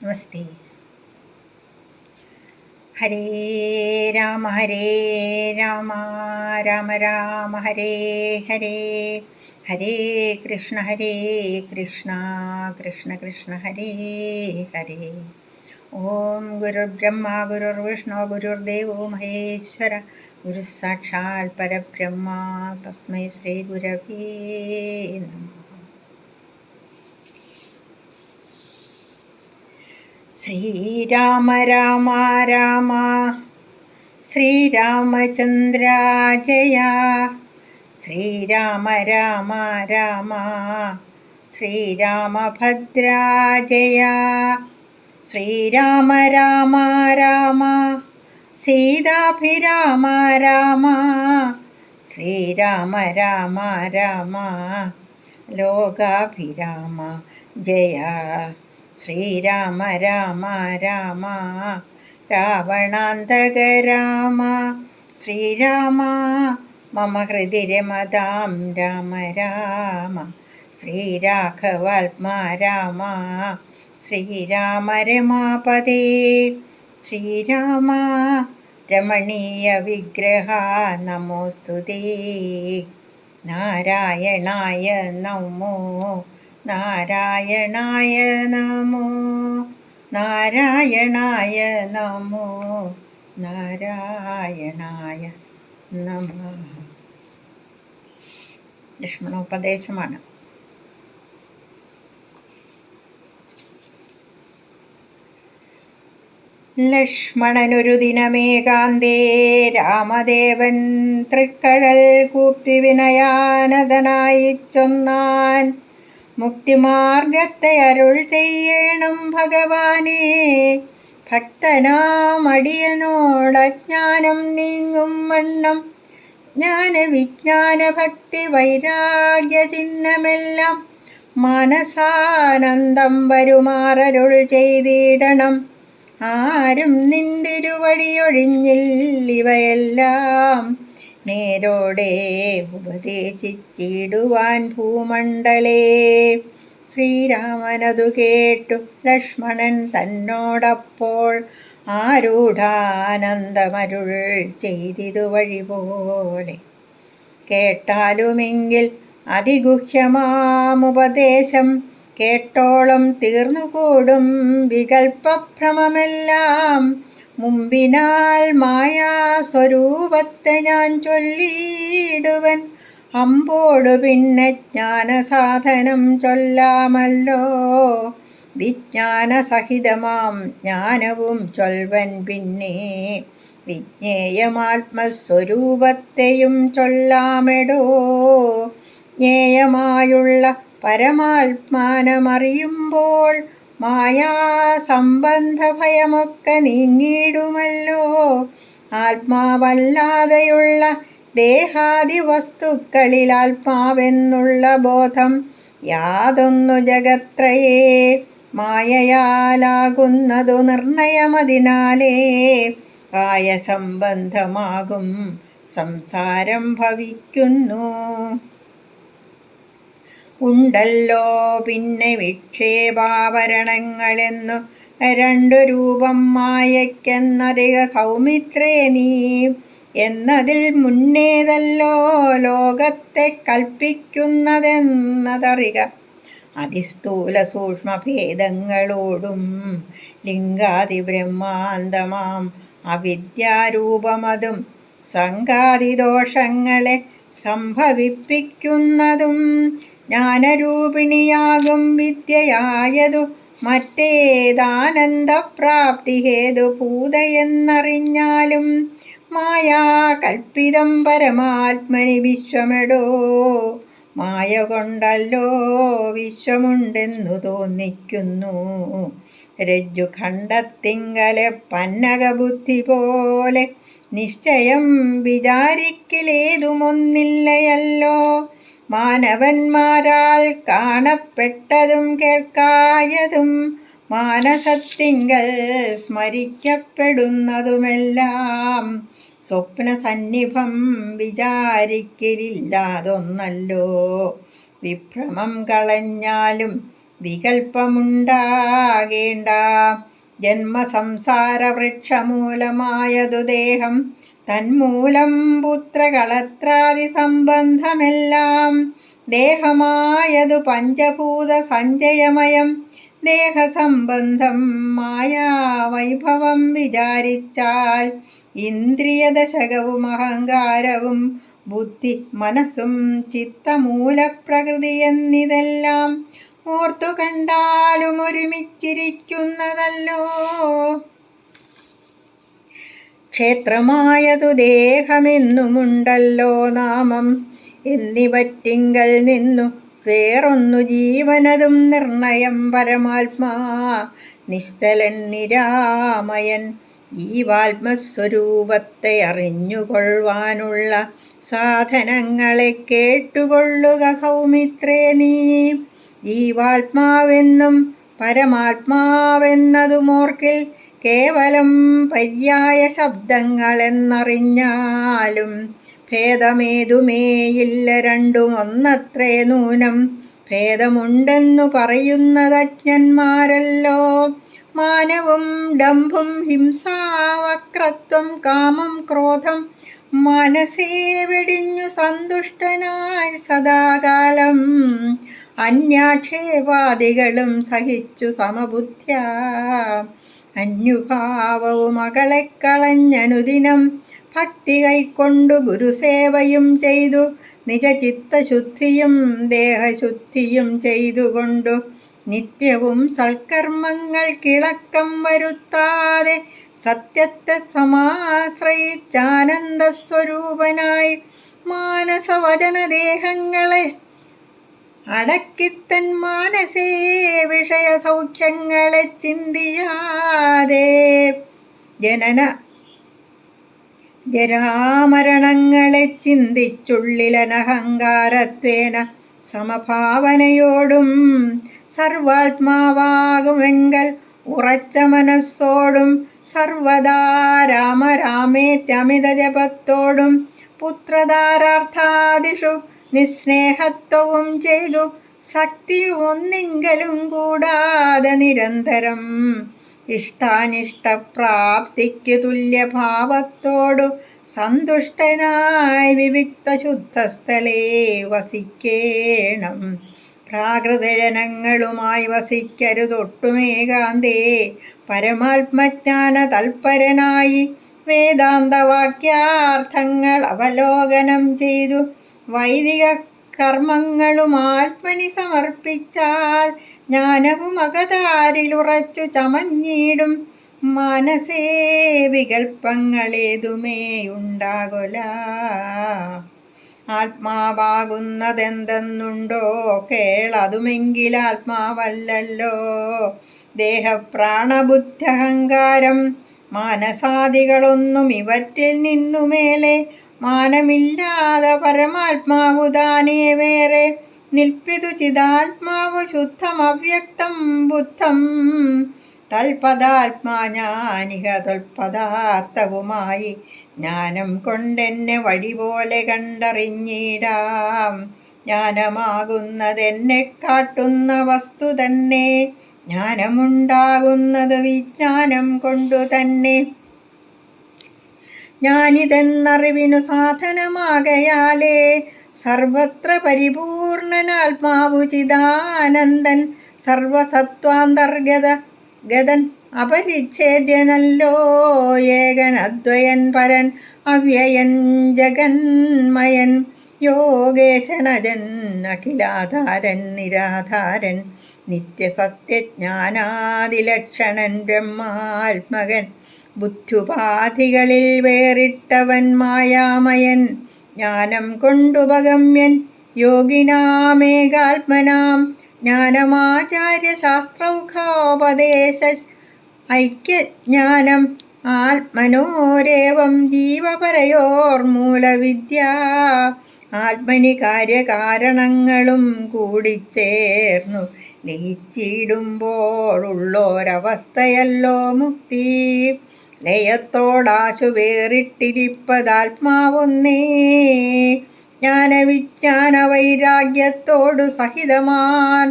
നമസ്തേ. ഹരേ രാമ രാമ രാമ ഹരേ ഹരേ, ഹരേ കൃഷ്ണ കൃഷ്ണ കൃഷ്ണ ഹരേ ഹരേ. ഓം ഗുരുർബ്രഹ്മ ഗുരുർവിഷ്ണു ഗുരുർദേവോ മഹേശ്വര, ഗുരു സാക്ഷാൽ പരബ്രഹ്മ, തസ്മൈ ശ്രീ ഗുരവേ നമഃ. ശ്രീരാമ രാമ രാമ ശ്രീരാമചന്ദ്ര ജയ, ശ്രീരാമ രാമ രാമ ശ്രീരാമഭദ്ര ജയ, ശ്രീരാമ രാമ രാമ സീതാഭിരാമ രാമ, ശ്രീരാമ രാമ രാമ ലോകാഭിരാമ ജയ, ശ്രീരാമ രാമ രാമ രാവണാന്തക രാമ, ശ്രീരാമ മമ ഹൃദി രമതാം രാമ രാമ, ശ്രീരാഘവാത്മാ രാമ, ശ്രീരാമ രമാപദേ, ശ്രീരാമ രമണീയ വിഗ്രഹ നമോസ്തുതേ, നാരായണായ നമോ നാരായണായ നമോ നാരായണായ നമോ നാരായണായ നമഃ. ലക്ഷ്മണോപദേശമാണ്. ലക്ഷ്മണനൊരു ദിനമേകാന്തേ രാമദേവൻ തൃക്കഴൽ കൂപ്പി വിനയാനതനായി ചൊന്നാൻ, മുക്തിമാർഗത്തെ അരുൾ ചെയ്യണം ഭഗവാനേ, ഭക്തനാമടിയനോടജ്ഞാനം നീങ്ങും വണ്ണം ജ്ഞാനവിജ്ഞാന ഭക്തി വൈരാഗ്യ ചിഹ്നമെല്ലാം മനസാനന്ദം വരുമാറരുൾ ചെയ്തിടണം. ആരും നിന്തിരുവടിയൊഴിഞ്ഞില്ലിവയെല്ലാം നേരോടെ ഉപദേശിച്ചിടുവാൻ ഭൂമണ്ഡലേ. ശ്രീരാമനതു കേട്ടു ലക്ഷ്മണൻ തന്നോടപ്പോൾ ആരൂഢാനന്ദമരുൾ ചെയ്തിതു വഴി പോലെ. കേട്ടാലുമെങ്കിൽ അതിഗുഹ്യമാമുപദേശം കേട്ടോളം തീർന്നുകൂടും വികൽപ്പഭ്രമമെല്ലാം. മുമ്പിനാൽ മായാസ്വരൂപത്തെ ഞാൻ ചൊല്ലിയിടുവൻ, അമ്പോടു പിന്നെ ജ്ഞാനസാധനം ചൊല്ലാമല്ലോ. വിജ്ഞാനസഹിതമാം ജ്ഞാനവും ചൊൽവൻ പിന്നെ, വിജ്ഞേയമാത്മസ്വരൂപത്തെയും ചൊല്ലാമെടോ. ജ്ഞേയമായുള്ള പരമാത്മാനമറിയുമ്പോൾ മായാസംബന്ധ ഭയമൊക്കെ നീങ്ങിടുമല്ലോ. ആത്മാവല്ലാതെയുള്ള ദേഹാദി വസ്തുക്കളിൽ ആത്മാവെന്നുള്ള ബോധം യാതൊന്നു ജഗത്രയേ മായയാലാകുന്നതു നിർണയമതിനാലേ കായസംബന്ധമാകും സംസാരം ഭവിക്കുന്നു. ഉണ്ടല്ലോ പിന്നെ വിക്ഷേപാവരണങ്ങളെന്നു രണ്ടു രൂപം മായയ്ക്കെന്നറിക സൗമിത്രേ നീ, എന്നതിൽ മുന്നേതല്ലോ ലോകത്തെ കൽപ്പിക്കുന്നതെന്നതറിക. അതിസ്ഥൂല സൂക്ഷ്മഭേദങ്ങളോടും ലിംഗാദി ബ്രഹ്മാന്തമാം അവിദ്യാരൂപമതും സംഘാതിദോഷങ്ങളെ സംഭവിപ്പിക്കുന്നതും ജ്ഞാനരൂപിണിയാകും വിദ്യയായതു മറ്റേതാനന്ദപ്രാപ്തി ഹേതുഭൂതയെന്നറിഞ്ഞാലും മായാകൽപ്പിതം പരമാത്മനി വിശ്വമെടോ. മായ കൊണ്ടല്ലോ വിശ്വമുണ്ടെന്നു തോന്നിക്കുന്നു, രജ്ജുഖണ്ഡത്തിങ്കലെ പന്നകബുദ്ധി പോലെ നിശ്ചയം വിചാരിക്കലേതുമൊന്നില്ലയല്ലോ. മാനവന്മാരാൽ കാണപ്പെട്ടതും കേൾക്കായതും മാനസത്തിങ്കൽ സ്മരിക്കപ്പെടുന്നതുമെല്ലാം സ്വപ്നസന്നിഭം വിചാരിക്കലില്ലാതൊന്നല്ലോ. വിഭ്രമം കളഞ്ഞാലും വികൽപ്പമുണ്ടാകേണ്ട. ജന്മസംസാര വൃക്ഷമൂലമായതു ദേഹം, തന്മൂലം പുത്രകളത്രാദി സംബന്ധമെല്ലാം. ദേഹമായതു പഞ്ചഭൂത സഞ്ചയമയം, ദേഹസംബന്ധം മായാവൈഭവം വിചാരിച്ചാൽ. ഇന്ദ്രിയദശകവും അഹങ്കാരവും ബുദ്ധി മനസ്സും ചിത്തമൂലപ്രകൃതി എന്നിതെല്ലാം ഓർത്തു കണ്ടാലും ഒരുമിച്ചിരിക്കുന്നതല്ലോ. ക്ഷേത്രമായതു ദേഹമെന്നുമുണ്ടല്ലോ നാമം, എന്നിവറ്റിങ്കൽ നിന്നു വേറൊന്നു ജീവനതും നിർണയം. പരമാത്മാ നിശ്ചലൻ നിരാമയൻ, ജീവാത്മസ്വരൂപത്തെ അറിഞ്ഞുകൊള്ളുവാനുള്ള സാധനങ്ങളെ കേട്ടുകൊള്ളുക സൗമിത്രേ നീ. ജീവാത്മാവെന്നും പരമാത്മാവെന്നതുമോർക്കിൽ, കേവലം പര്യായ ശബ്ദങ്ങളെന്നറിഞ്ഞാലും ഭേദമേതുമേയില്ല, രണ്ടും ഒന്നത്രേ നൂനം. ഭേദമുണ്ടെന്നു പറയുന്നതജ്ഞന്മാരല്ലോ. മാനവും ഡംഭും ഹിംസാവക്രത്വം കാമം ക്രോധം മനസ്സേ വെടിഞ്ഞു സന്തുഷ്ടനായി സദാകാലം. അന്യാക്ഷേപാദികളും സഹിച്ചു സമബുദ്ധ്യാ, അന്യുഭാവവും അകളെക്കളഞ്ഞനുദിനം. ഭക്തി കൈക്കൊണ്ടു ഗുരുസേവയും ചെയ്തു, നിജചിത്തശുദ്ധിയും ദേഹശുദ്ധിയും ചെയ്തുകൊണ്ടു നിത്യവും സൽക്കർമ്മങ്ങൾക്കിളക്കം വരുത്താതെ സത്യത്തെ സമാശ്രയിച്ചാനന്ദസ്വരൂപനായി മാനസവചനദേഹങ്ങളെ അടക്കിത്തൻ മാനസേ വിഷയസൗഖ്യങ്ങളെ ചിന്തിയാതെ ജനന ജരാമരണങ്ങളെ ചിന്തിച്ചുള്ളിലനഹങ്കാരത്വേന സമഭാവനയോടും സർവാത്മാവാകുമെങ്കൽ ഉറച്ച മനസ്സോടും സർവദാ രാമരാമേത്യമിത ജപത്തോടും പുത്രധാരാർത്ഥാദിഷു നിസ്നേഹത്വവും ചെയ്തു ശക്തി ഒന്നിങ്കലും കൂടാതെ നിരന്തരം ഇഷ്ടാനിഷ്ടപ്രാപ്തിക്ക് തുല്യഭാവത്തോടു സന്തുഷ്ടനായി വിവിക്ത ശുദ്ധസ്ഥലേ വസിക്കേണം. പ്രാകൃതജനങ്ങളുമായി വസിക്കരുതൊട്ടുമേകാന്തേ പരമാത്മജ്ഞാന തൽപരനായി വേദാന്തവാക്യാർത്ഥങ്ങൾ അവലോകനം ചെയ്തു വൈദിക കർമ്മങ്ങളും ആത്മനി സമർപ്പിച്ചാൽ ജ്ഞാനവും അകതാരിലുറച്ചു ചമഞ്ഞിടും. മനസ്സേ വികൽപ്പങ്ങളേതുമേയുണ്ടാകൊല. ആത്മാവാകുന്നതെന്തെന്നുണ്ടോ കേളതുമെങ്കിൽ ആത്മാവല്ലല്ലോ. ദേഹപ്രാണബുദ്ധ്യഹങ്കാരം മാനസാദികളൊന്നും ഇവറ്റിൽ നിന്നുമേലെ മാനമില്ലാതെ പരമാത്മാവു താനേ വേറെ നിൽപ്പിതു ചിദാത്മാവു ശുദ്ധമവ്യക്തം ബുദ്ധം. തൽപദാത്മാ ജ്ഞാനിക തൽപദാർത്ഥവുമായി ജ്ഞാനം കൊണ്ടെന്നെ വഴി പോലെ കണ്ടറിഞ്ഞിടാം. ജ്ഞാനമാകുന്നതെന്നെ കാട്ടുന്ന വസ്തു തന്നെ, ജ്ഞാനമുണ്ടാകുന്നത് വിജ്ഞാനം കൊണ്ടു തന്നെ. ഞാനിതെന്നറിവിനു സാധനമാകയാലേ സർവത്ര പരിപൂർണനാത്മാവു ചിദാനന്ദൻ സർവസത്വാന്തർഗതൻ അപരിച്ഛേദ്യനല്ലോ. ഏകൻ അദ്വയൻ പരൻ അവ്യയൻ ജഗന്മയൻ യോഗേശനജൻ അഖിലാധാരൻ നിരാധാരൻ നിത്യസത്യജ്ഞാനാദിലക്ഷണൻ ബ്രഹ്മാത്മകൻ ബുദ്ധ്യുപാധികളിൽ വേറിട്ടവൻ മായാമയൻ ജ്ഞാനം കൊണ്ടുപഗമ്യൻ യോഗിനാമേകാത്മനാം ജ്ഞാനമാചാര്യശാസ്ത്രൗഖോപദേശ ഐക്യജ്ഞാനം ആത്മനോരേവം ജീവപരയോർമൂലവിദ്യ. ആത്മനി കാര്യകാരണങ്ങളും കൂടിച്ചേർന്നു ലയിച്ചിടുമ്പോഴുള്ളോരവസ്ഥയല്ലോ മുക്തി. ലയത്തോടാശു വേറിട്ടിരിപ്പതാത്മാവൊന്നേ, ജ്ഞാനവിജ്ഞാന വൈരാഗ്യത്തോടു സഹിതമാൻ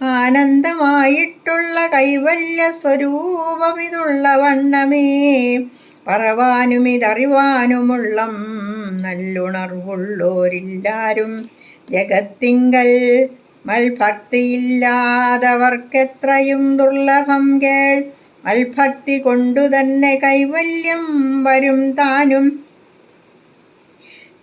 ആനന്ദമായിട്ടുള്ള കൈവല്യ സ്വരൂപമിതുള്ള വണ്ണമേ പറവാനും ഇതറിവാനുമുള്ളം നല്ലുണർവുള്ളോരില്ലാരും ജഗത്തിങ്കൽ മൽഭക്തിയില്ലാതവർക്കെത്രയും ദുർലഭം കേൾ. മൽഭക്തി കൊണ്ടു തന്നെ കൈവല്യം വരും താനും.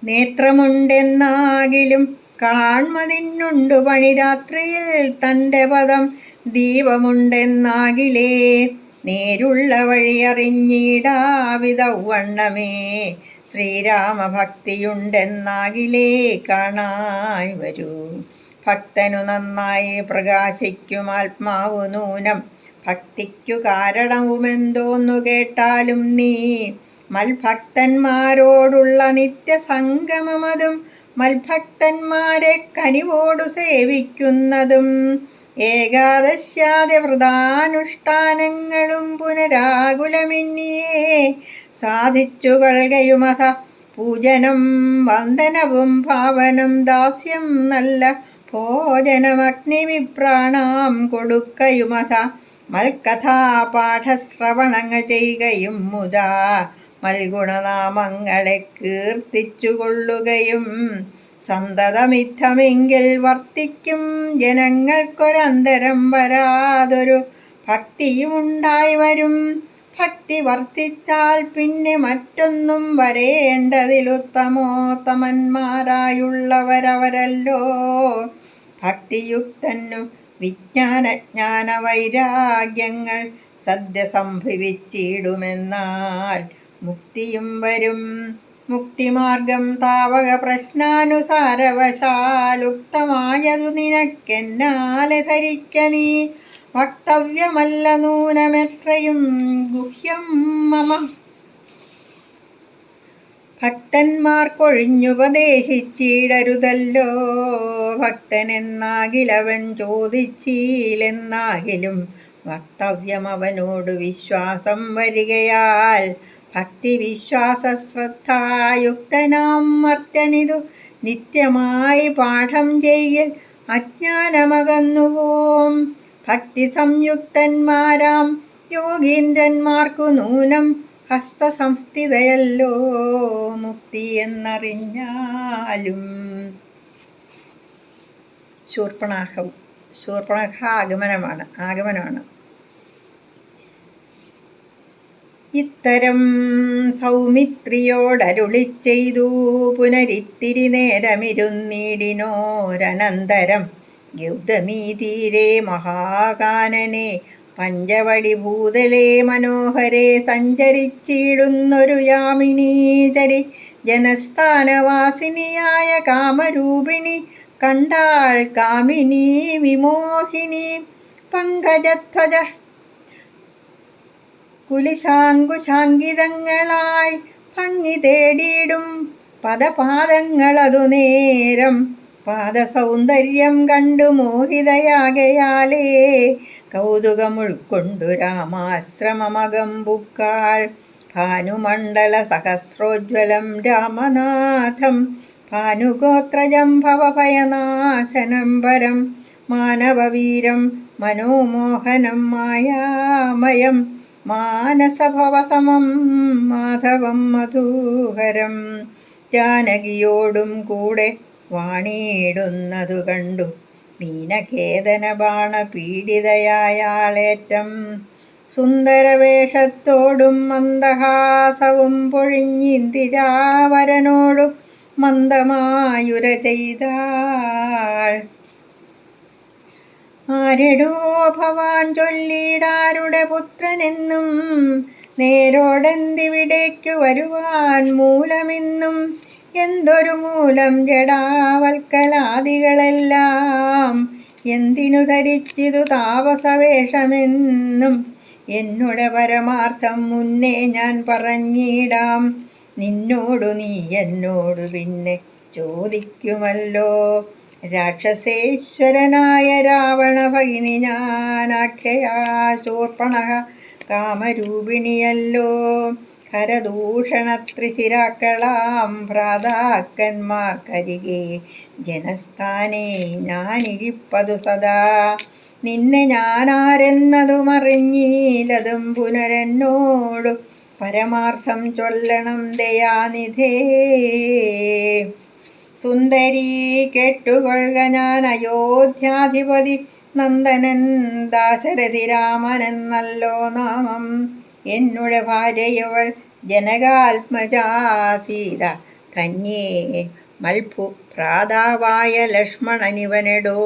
നേത്രമുണ്ടെന്നാകിലും കാൺമതിന്നുണ്ടു പണി രാത്രിയിൽ തൻ്റെ പദം. ദീപമുണ്ടെന്നാകിലേ നേരുള്ള വഴി അറിഞ്ഞിടാവിധവണ്ണമേ. ശ്രീരാമഭക്തിയുണ്ടെന്നാകിലേ കാണായി വരൂ. ഭക്തനു നന്നായി പ്രകാശിക്കും ആത്മാവു നൂനം. ഭക്തിക്കു കാരണവുമെന്തോന്നു കേട്ടാലും നീ. മൽഭക്തന്മാരോടുള്ള നിത്യസംഗമമതും മൽഭക്തന്മാരെ കനിവോടു സേവിക്കുന്നതും ഏകാദശ്യാദി വ്രതാനുഷ്ഠാനങ്ങളും പുനരാകുലമിന്നിയേ സാധിച്ചു കൊള്ളുകയുമഥ. പൂജനം വന്ദനവും ഭാവനം ദാസ്യം നല്ല ഭോജനമഗ്നിവിപ്രാണാം കൊടുക്കയുമഥ. മൽക്കഥാപാഠശ്രവണങ്ങൾ ചെയ്യുകയും മുതാ മൽഗുണനാമങ്ങളെ കീർത്തിച്ചു കൊള്ളുകയും സന്തതമിത്തമെങ്കിൽ വർത്തിക്കും ജനങ്ങൾക്കൊരന്തരം വരാതൊരു ഭക്തിയുമുണ്ടായി വരും. ഭക്തി വർത്തിച്ചാൽ പിന്നെ മറ്റൊന്നും വരേണ്ടതിലുത്തമോത്തമന്മാരായുള്ളവരവരല്ലോ. ഭക്തിയുക്തന്നു വിജ്ഞാനജ്ഞാന വൈരാഗ്യങ്ങൾ സദ്യ സംഭവിച്ചിടുമെന്നാൽ മുക്തിയും വരും. മുക്തിമാർഗം താവക പ്രശ്നാനുസാരവശാലുക്തമായതു നിനക്കെന്നാലെ ധരിക്ക നീ. വക്തവ്യമല്ല നൂനമെത്രയും ഗുഹ്യം മമ. ഭക്തന്മാർക്കൊഴിഞ്ഞുപദേശിച്ചിടരുതല്ലോ. ഭക്തനെന്നാകിലവൻ ചോദിച്ചില്ലെന്നാകിലും വക്തവ്യം അവനോട് വിശ്വാസം വരികയാൽ. ഭക്തി വിശ്വാസ ശ്രദ്ധായുക്തനാം മർത്യനിതു നിത്യമായി പാഠം ചെയ്യൽ അജ്ഞാനമകന്നുപോം. ഭക്തി സംയുക്തന്മാരാം യോഗീന്ദ്രന്മാർക്കു നൂനം ഹസ്തസംസ്ഥിതയല്ലോ മുക്തി എന്നറിഞ്ഞാലും. ശൂർപ്പണഖ ആഗമനമാണ്. ഇത്തരം സൗമിത്രിയോടരുളിച്ചെയ്തു പുനരിത്തിരി നേരമിരുന്നിടിനോരനന്തരം. ഗൗതമീ തീരെ മഹാകാനനെ പഞ്ചവടി ഭൂതലേ മനോഹരെ സഞ്ചരിച്ചിടുന്നൊരു യാമിനീചരി ജനസ്ഥാനവാസിനിയായ കാമരൂപിണി കണ്ടാൾ കാമിനി വിമോഹിനി. പങ്കജധ്വജ കുലിശാങ്കുശാങ്കിതങ്ങളായി ഭംഗി തേടിയിടും പദപാദങ്ങളതു നേരം. പാദസൗന്ദര്യം കണ്ടു മോഹിതയാകയാലേ കൗതുകമുൾക്കൊണ്ടു രാമാശ്രമമകമ്പുക്കാൾ. ഭാനുമണ്ഡല സഹസ്രോജ്വലം രാമനാഥം ഭാനുഗോത്രജം ഭവഭയനാശനം പരം. മാനവവീരം മനോമോഹനം മായാമയം മാനസഭവസമം മാധവം മധുഹരം. ജാനകിയോടും കൂടെ വാണിയിടുന്നതു കണ്ടു മീനകേതന ബാണ പീഡിതയായാളേറ്റം. സുന്ദരവേഷത്തോടും മന്ദഹാസവും പൊഴിഞ്ഞിന്ദിരാവരനോടു മന്ദമായുര ചെയ്താൾ. ആരെടോ ഭവാൻ ചൊല്ലിടാരുടെ പുത്രനെന്നും നേരോടെന്തിവിടേക്കു വരുവാൻ മൂലമെന്നും. എന്തൊരു മൂലം ജഡാവൽക്കലാദികളെല്ലാം എന്തിനു ധരിച്ചിതു താപസവേഷമെന്നും. എന്നുടെ പരമാർത്ഥം മുന്നേ ഞാൻ പറഞ്ഞിടാം. നിന്നോടു നീ എന്നോടു പിന്നെ ചോദിക്കുമല്ലോ. രാക്ഷസേശ്വരനായ രാവണ ഭഗിനി ഞാനാഖ്യയാ ശൂർപ്പണഖ കാമരൂപിണിയല്ലോ. ഹരദൂഷണത്രിചിരാക്കളാം ഭ്രാതാക്കന്മാർക്കരികെ ജനസ്ഥാനേ ഞാനിരിപ്പതു സദാ. നിന്നെ ഞാനാരെന്നതുമറിഞ്ഞീലതും പുനരെന്നോടു പരമാർത്ഥം ചൊല്ലണം ദയാനിധേ. സുന്ദരീ കേട്ടുകൊള്ളുക, ഞാൻ അയോധ്യാധിപതി നന്ദനൻ ദാശരഥി രാമനെന്നല്ലോ നാമം. എന്നുടെ ഭാര്യയവൾ ജനകാത്മജാ സീത, ധന്യേ മൽഭു ഭ്രാതാവായ ലക്ഷ്മണനിവനെടോ.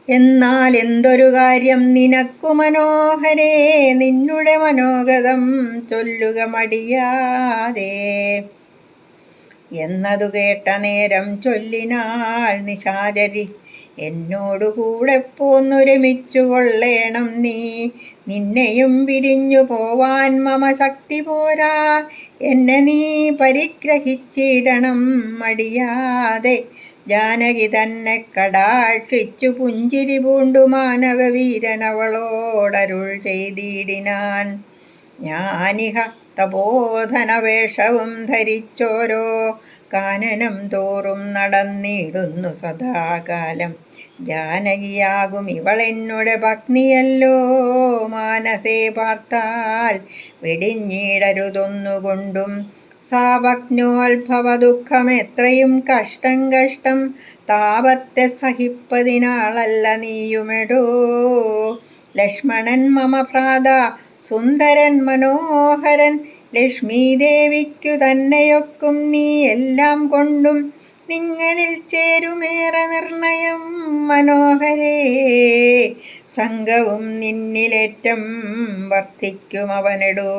എന്നാൽ എന്തൊരു കാര്യം നിനക്കു മനോഹരേ, നിന്നുടെ മനോഗതം ചൊല്ലുക മടിയാതെ. എന്നതു കേട്ട നേരം ചൊല്ലിനാൾ നിശാചരി, എന്നോടുകൂടെ പോന്നൊരുമിച്ചു കൊള്ളേണം നീ. നിന്നെയും പിരിഞ്ഞു പോവാൻ മമ ശക്തി പോരാ, എന്നെ നീ പരിഗ്രഹിച്ചിടണം മടിയാതെ. ജാനകി തന്നെ കടാക്ഷിച്ചു പുഞ്ചിരി പൂണ്ടു മാനവവീരനവളോടരുൾ ചെയ്തിടിനാൻ. ഞാനിഹ തപോധനവേഷവും ധരിച്ചോരോ കാനനം തോറും നടന്നിടുന്നു സദാകാലം. ജാനകിയാകും ഇവളെന്നുടെ പത്നിയല്ലോ, മാനസേ പാർത്താൽ വെടിഞ്ഞിടരുതൊന്നുകൊണ്ടും. സാപജ്ഞോത്ഭവ ദുഃഖം എത്രയും കഷ്ടം കഷ്ടം, താപത്തെ സഹിപ്പതിനാളല്ല നീയുമെടോ. ലക്ഷ്മണൻ മമ ഭ്രാത സുന്ദരൻ മനോഹരൻ, ലക്ഷ്മീദേവിക്കു തന്നെയൊക്കും നീ എല്ലാം കൊണ്ടും. നിങ്ങളിൽ ചേരുമേറെ നിർണയം മനോഹരേ, സംഘവും നിന്നിലേറ്റം വർദ്ധിക്കും അവനെടോ.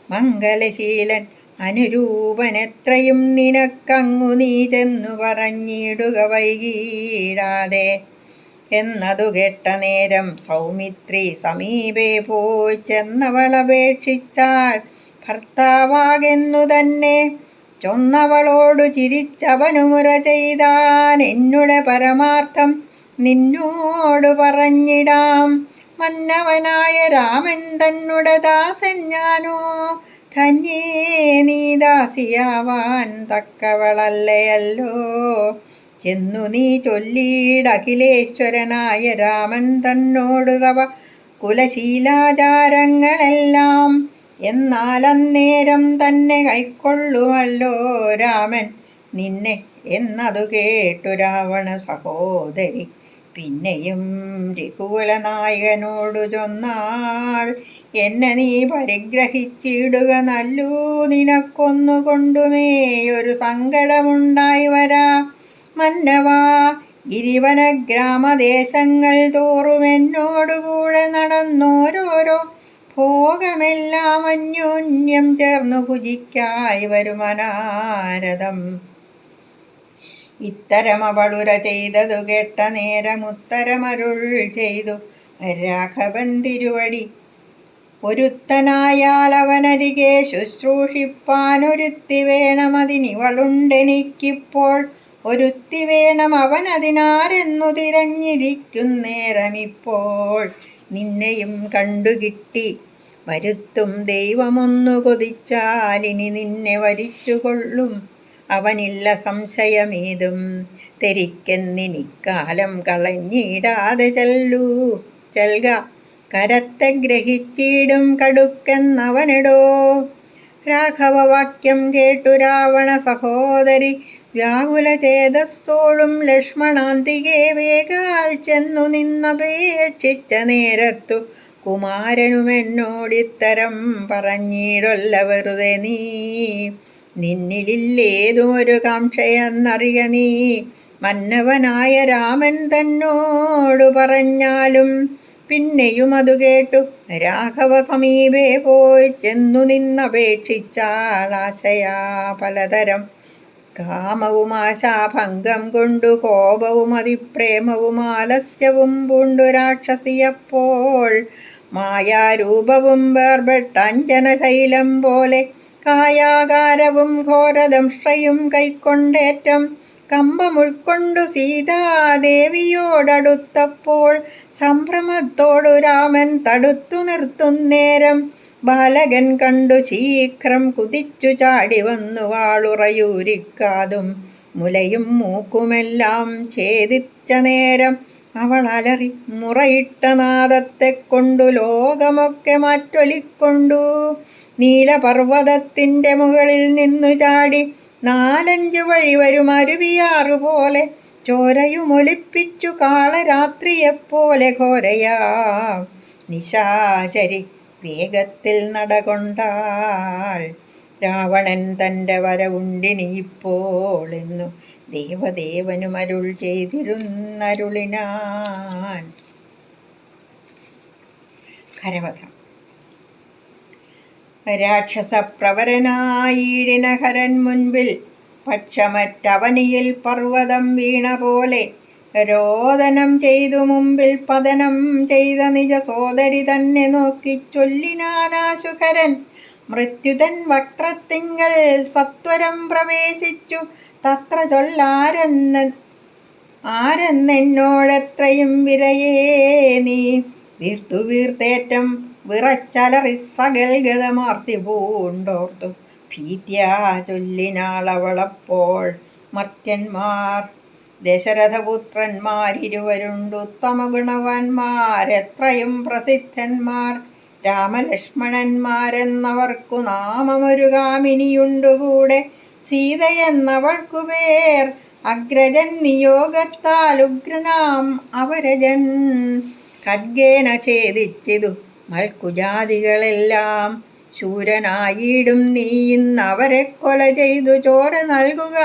മംഗലശീലൻ അനുരൂപനെത്രയും നിനക്കങ്ങു നീ ചെന്നു പറഞ്ഞിടുക വൈകീടാതെ. എന്നതു കേട്ട നേരം സൗമിത്രി സമീപേ പോയി ചെന്നവളപേക്ഷിച്ചാൾ ഭർത്താവാകെന്നു തന്നെ. ചൊന്നവളോടു ചിരിച്ചവനു മുര ചെയ്താൻ, എന്നുടെ പരമാർത്ഥം നിന്നോടു പറഞ്ഞിടാം. മന്നവനായ രാമൻ തന്നുടെ ദാസൻ ഞാനോ, ധന്യേ നീ ദാസിയാവാൻ തക്കവളല്ലയല്ലോ. ചെന്നു നീ ചൊല്ലിടഖിലേശ്വരനായ രാമൻ തന്നോടു തവ കുലശീലാചാരങ്ങളെല്ലാം. എന്നാലന്നേരം തന്നെ കൈക്കൊള്ളുമല്ലോ രാമൻ നിന്നെ. എന്നതു കേട്ടു രാവണ സഹോദരി പിന്നെയും രഘുകുലനായകനോടു ചൊന്നാൾ, എന്നെ നീ പരിഗ്രഹിച്ചിടുക നല്ലൂ. നിനക്കൊന്നുകൊണ്ടുമേ ഒരു സങ്കടമുണ്ടായി വരാ. മന്നവാ, ഗിരിവന ഗ്രാമദേശങ്ങൾ തോറും എന്നോടുകൂടെ നടന്നോരോരോ ഭോഗമെല്ലാം അന്യോന്യം ചേർന്നു ഭുജിക്കായി വരുമനാരദം. ഇത്തരമവളുര ചെയ്തതു കേട്ട നേരമുത്തരമരുൾ ചെയ്തു രാഘവൻ തിരുവടി. ഒരുത്തനായാൽ അവനരികെ ശുശ്രൂഷിപ്പാനൊരുത്തി വേണമതിനിവളുണ്ടെനിക്കിപ്പോൾ. ഒരുത്തി വേണം അവനതിനാരെന്നു തിരഞ്ഞിരിക്കുന്നേരമിപ്പോൾ. നിന്നെയും കണ്ടുകിട്ടി വരുത്തും ദൈവമൊന്നു കൊതിച്ചാലിനി നിന്നെ വരിച്ചുകൊള്ളും അവനില്ല സംശയമേതും. തെരിക്കെന്നിനിക്കാലം കളഞ്ഞിടാതെ ചെൽക, കരത്തെ ഗ്രഹിച്ചിടും കടുക്കെന്നവനെടോ. രാഘവവാക്യം കേട്ടു രാവണ സഹോദരി വ്യാകുലചേതസ്സോടും ലക്ഷ്മണാന്തികെ വേഗാൽ ചെന്നു നിന്നപേക്ഷിച്ച നേരത്തു കുമാരനുമെന്നോടിത്തരം പറഞ്ഞിടൊല്ല വെറുതെ നീ. നിന്നിലില്ലേതൊരു കാംക്ഷയെന്നറിയ നീ. മന്നവനായ രാമൻ തന്നോടു പറഞ്ഞാലും. പിന്നെയും അതു കേട്ടു രാഘവ സമീപേ പോയി ചെന്നു നിന്നപേക്ഷിച്ചാളാശയാ പലതരം. കാമവും ആശാഭംഗം കൊണ്ടു കോപവും അതിപ്രേമവും ആലസ്യവും പൂണ്ടു രാക്ഷസിയപ്പോൾ. മായാരൂപവും വേർപെട്ട അഞ്ജനശൈലം പോലെ, കായാകാരവും ഘോരദംഷ്ട്രയും കൈക്കൊണ്ടേറ്റം കമ്പം ഉൾക്കൊണ്ടു സീതാദേവിയോടടുത്തപ്പോൾ. സംഭ്രമത്തോടു രാമൻ തടുത്തു നിർത്തുന്നേരം ബാലകൻ കണ്ടു ശീഘ്രം കുതിച്ചു ചാടി വന്നു വാളുറയൂരിക്കാതും മുലയും മൂക്കുമെല്ലാം ഛേദിച്ച നേരം അവൾ അലറി മുറയിട്ട നാദത്തെ കൊണ്ടു ലോകമൊക്കെ മാറ്റൊലിക്കൊണ്ടു. നീലപർവ്വതത്തിൻ്റെ മുകളിൽ നിന്നു ചാടി 4-5 വഴി വരും അരുവിയാറുപോലെ ചോരയുമൊലിപ്പിച്ചു കാളരാത്രിയെപ്പോലെ ഘോരയാ നിശാചരി വേഗത്തിൽ നടകൊണ്ടാൾ. രാവണൻ തൻ്റെ വരവുണ്ടിനിപ്പോൾ എന്നു ദേവദേവനും അരുൾ ചെയ്തിരുന്നരുളിനാൻ. ഖരവധം. രാക്ഷസപ്രവരനായിടിനഹരൻ മുൻപിൽ പക്ഷമറ്റവനിയിൽ പർവ്വതം വീണ പോലെ രോദനം ചെയ്തു മുമ്പിൽ പതനം ചെയ്ത നിജ സോദരി തന്നെ നോക്കി ചൊല്ലിനാനാശുഖരൻ. മൃത്യുതൻ വക്രത്തിങ്കൽ സത്വരം പ്രവേശിച്ചു തത്ര ആരെന്നെന്നോടെത്രയും വിരയേ നീ. വീർത്തേറ്റം വിറച്ചലറി സകൽ ഗതമാർത്തി പൂണ്ടോർത്തു ഭീത്യാ ചൊല്ലിനാളവളപ്പോൾ. മർത്യന്മാർ ദശരഥപുത്രന്മാരിരുവരുണ്ടുത്തമഗുണവാന്മാരെത്രയും പ്രസിദ്ധന്മാർ. രാമലക്ഷ്മണന്മാരെന്നവർക്കു നാമമൊരു കാമിനിയുണ്ടുകൂടെ സീതയെന്നവൾക്കു പേർ. അഗ്രജൻ നിയോഗത്താൽ ഉഗ്രനാം അവരജൻ ഖഡ്ഗേന ഛേദിച്ചിതു മൽക്കുജാതികളെല്ലാം. ശൂരനായിടും നീ ഇന്നവരെ കൊല ചെയ്തു ചോര നൽകുക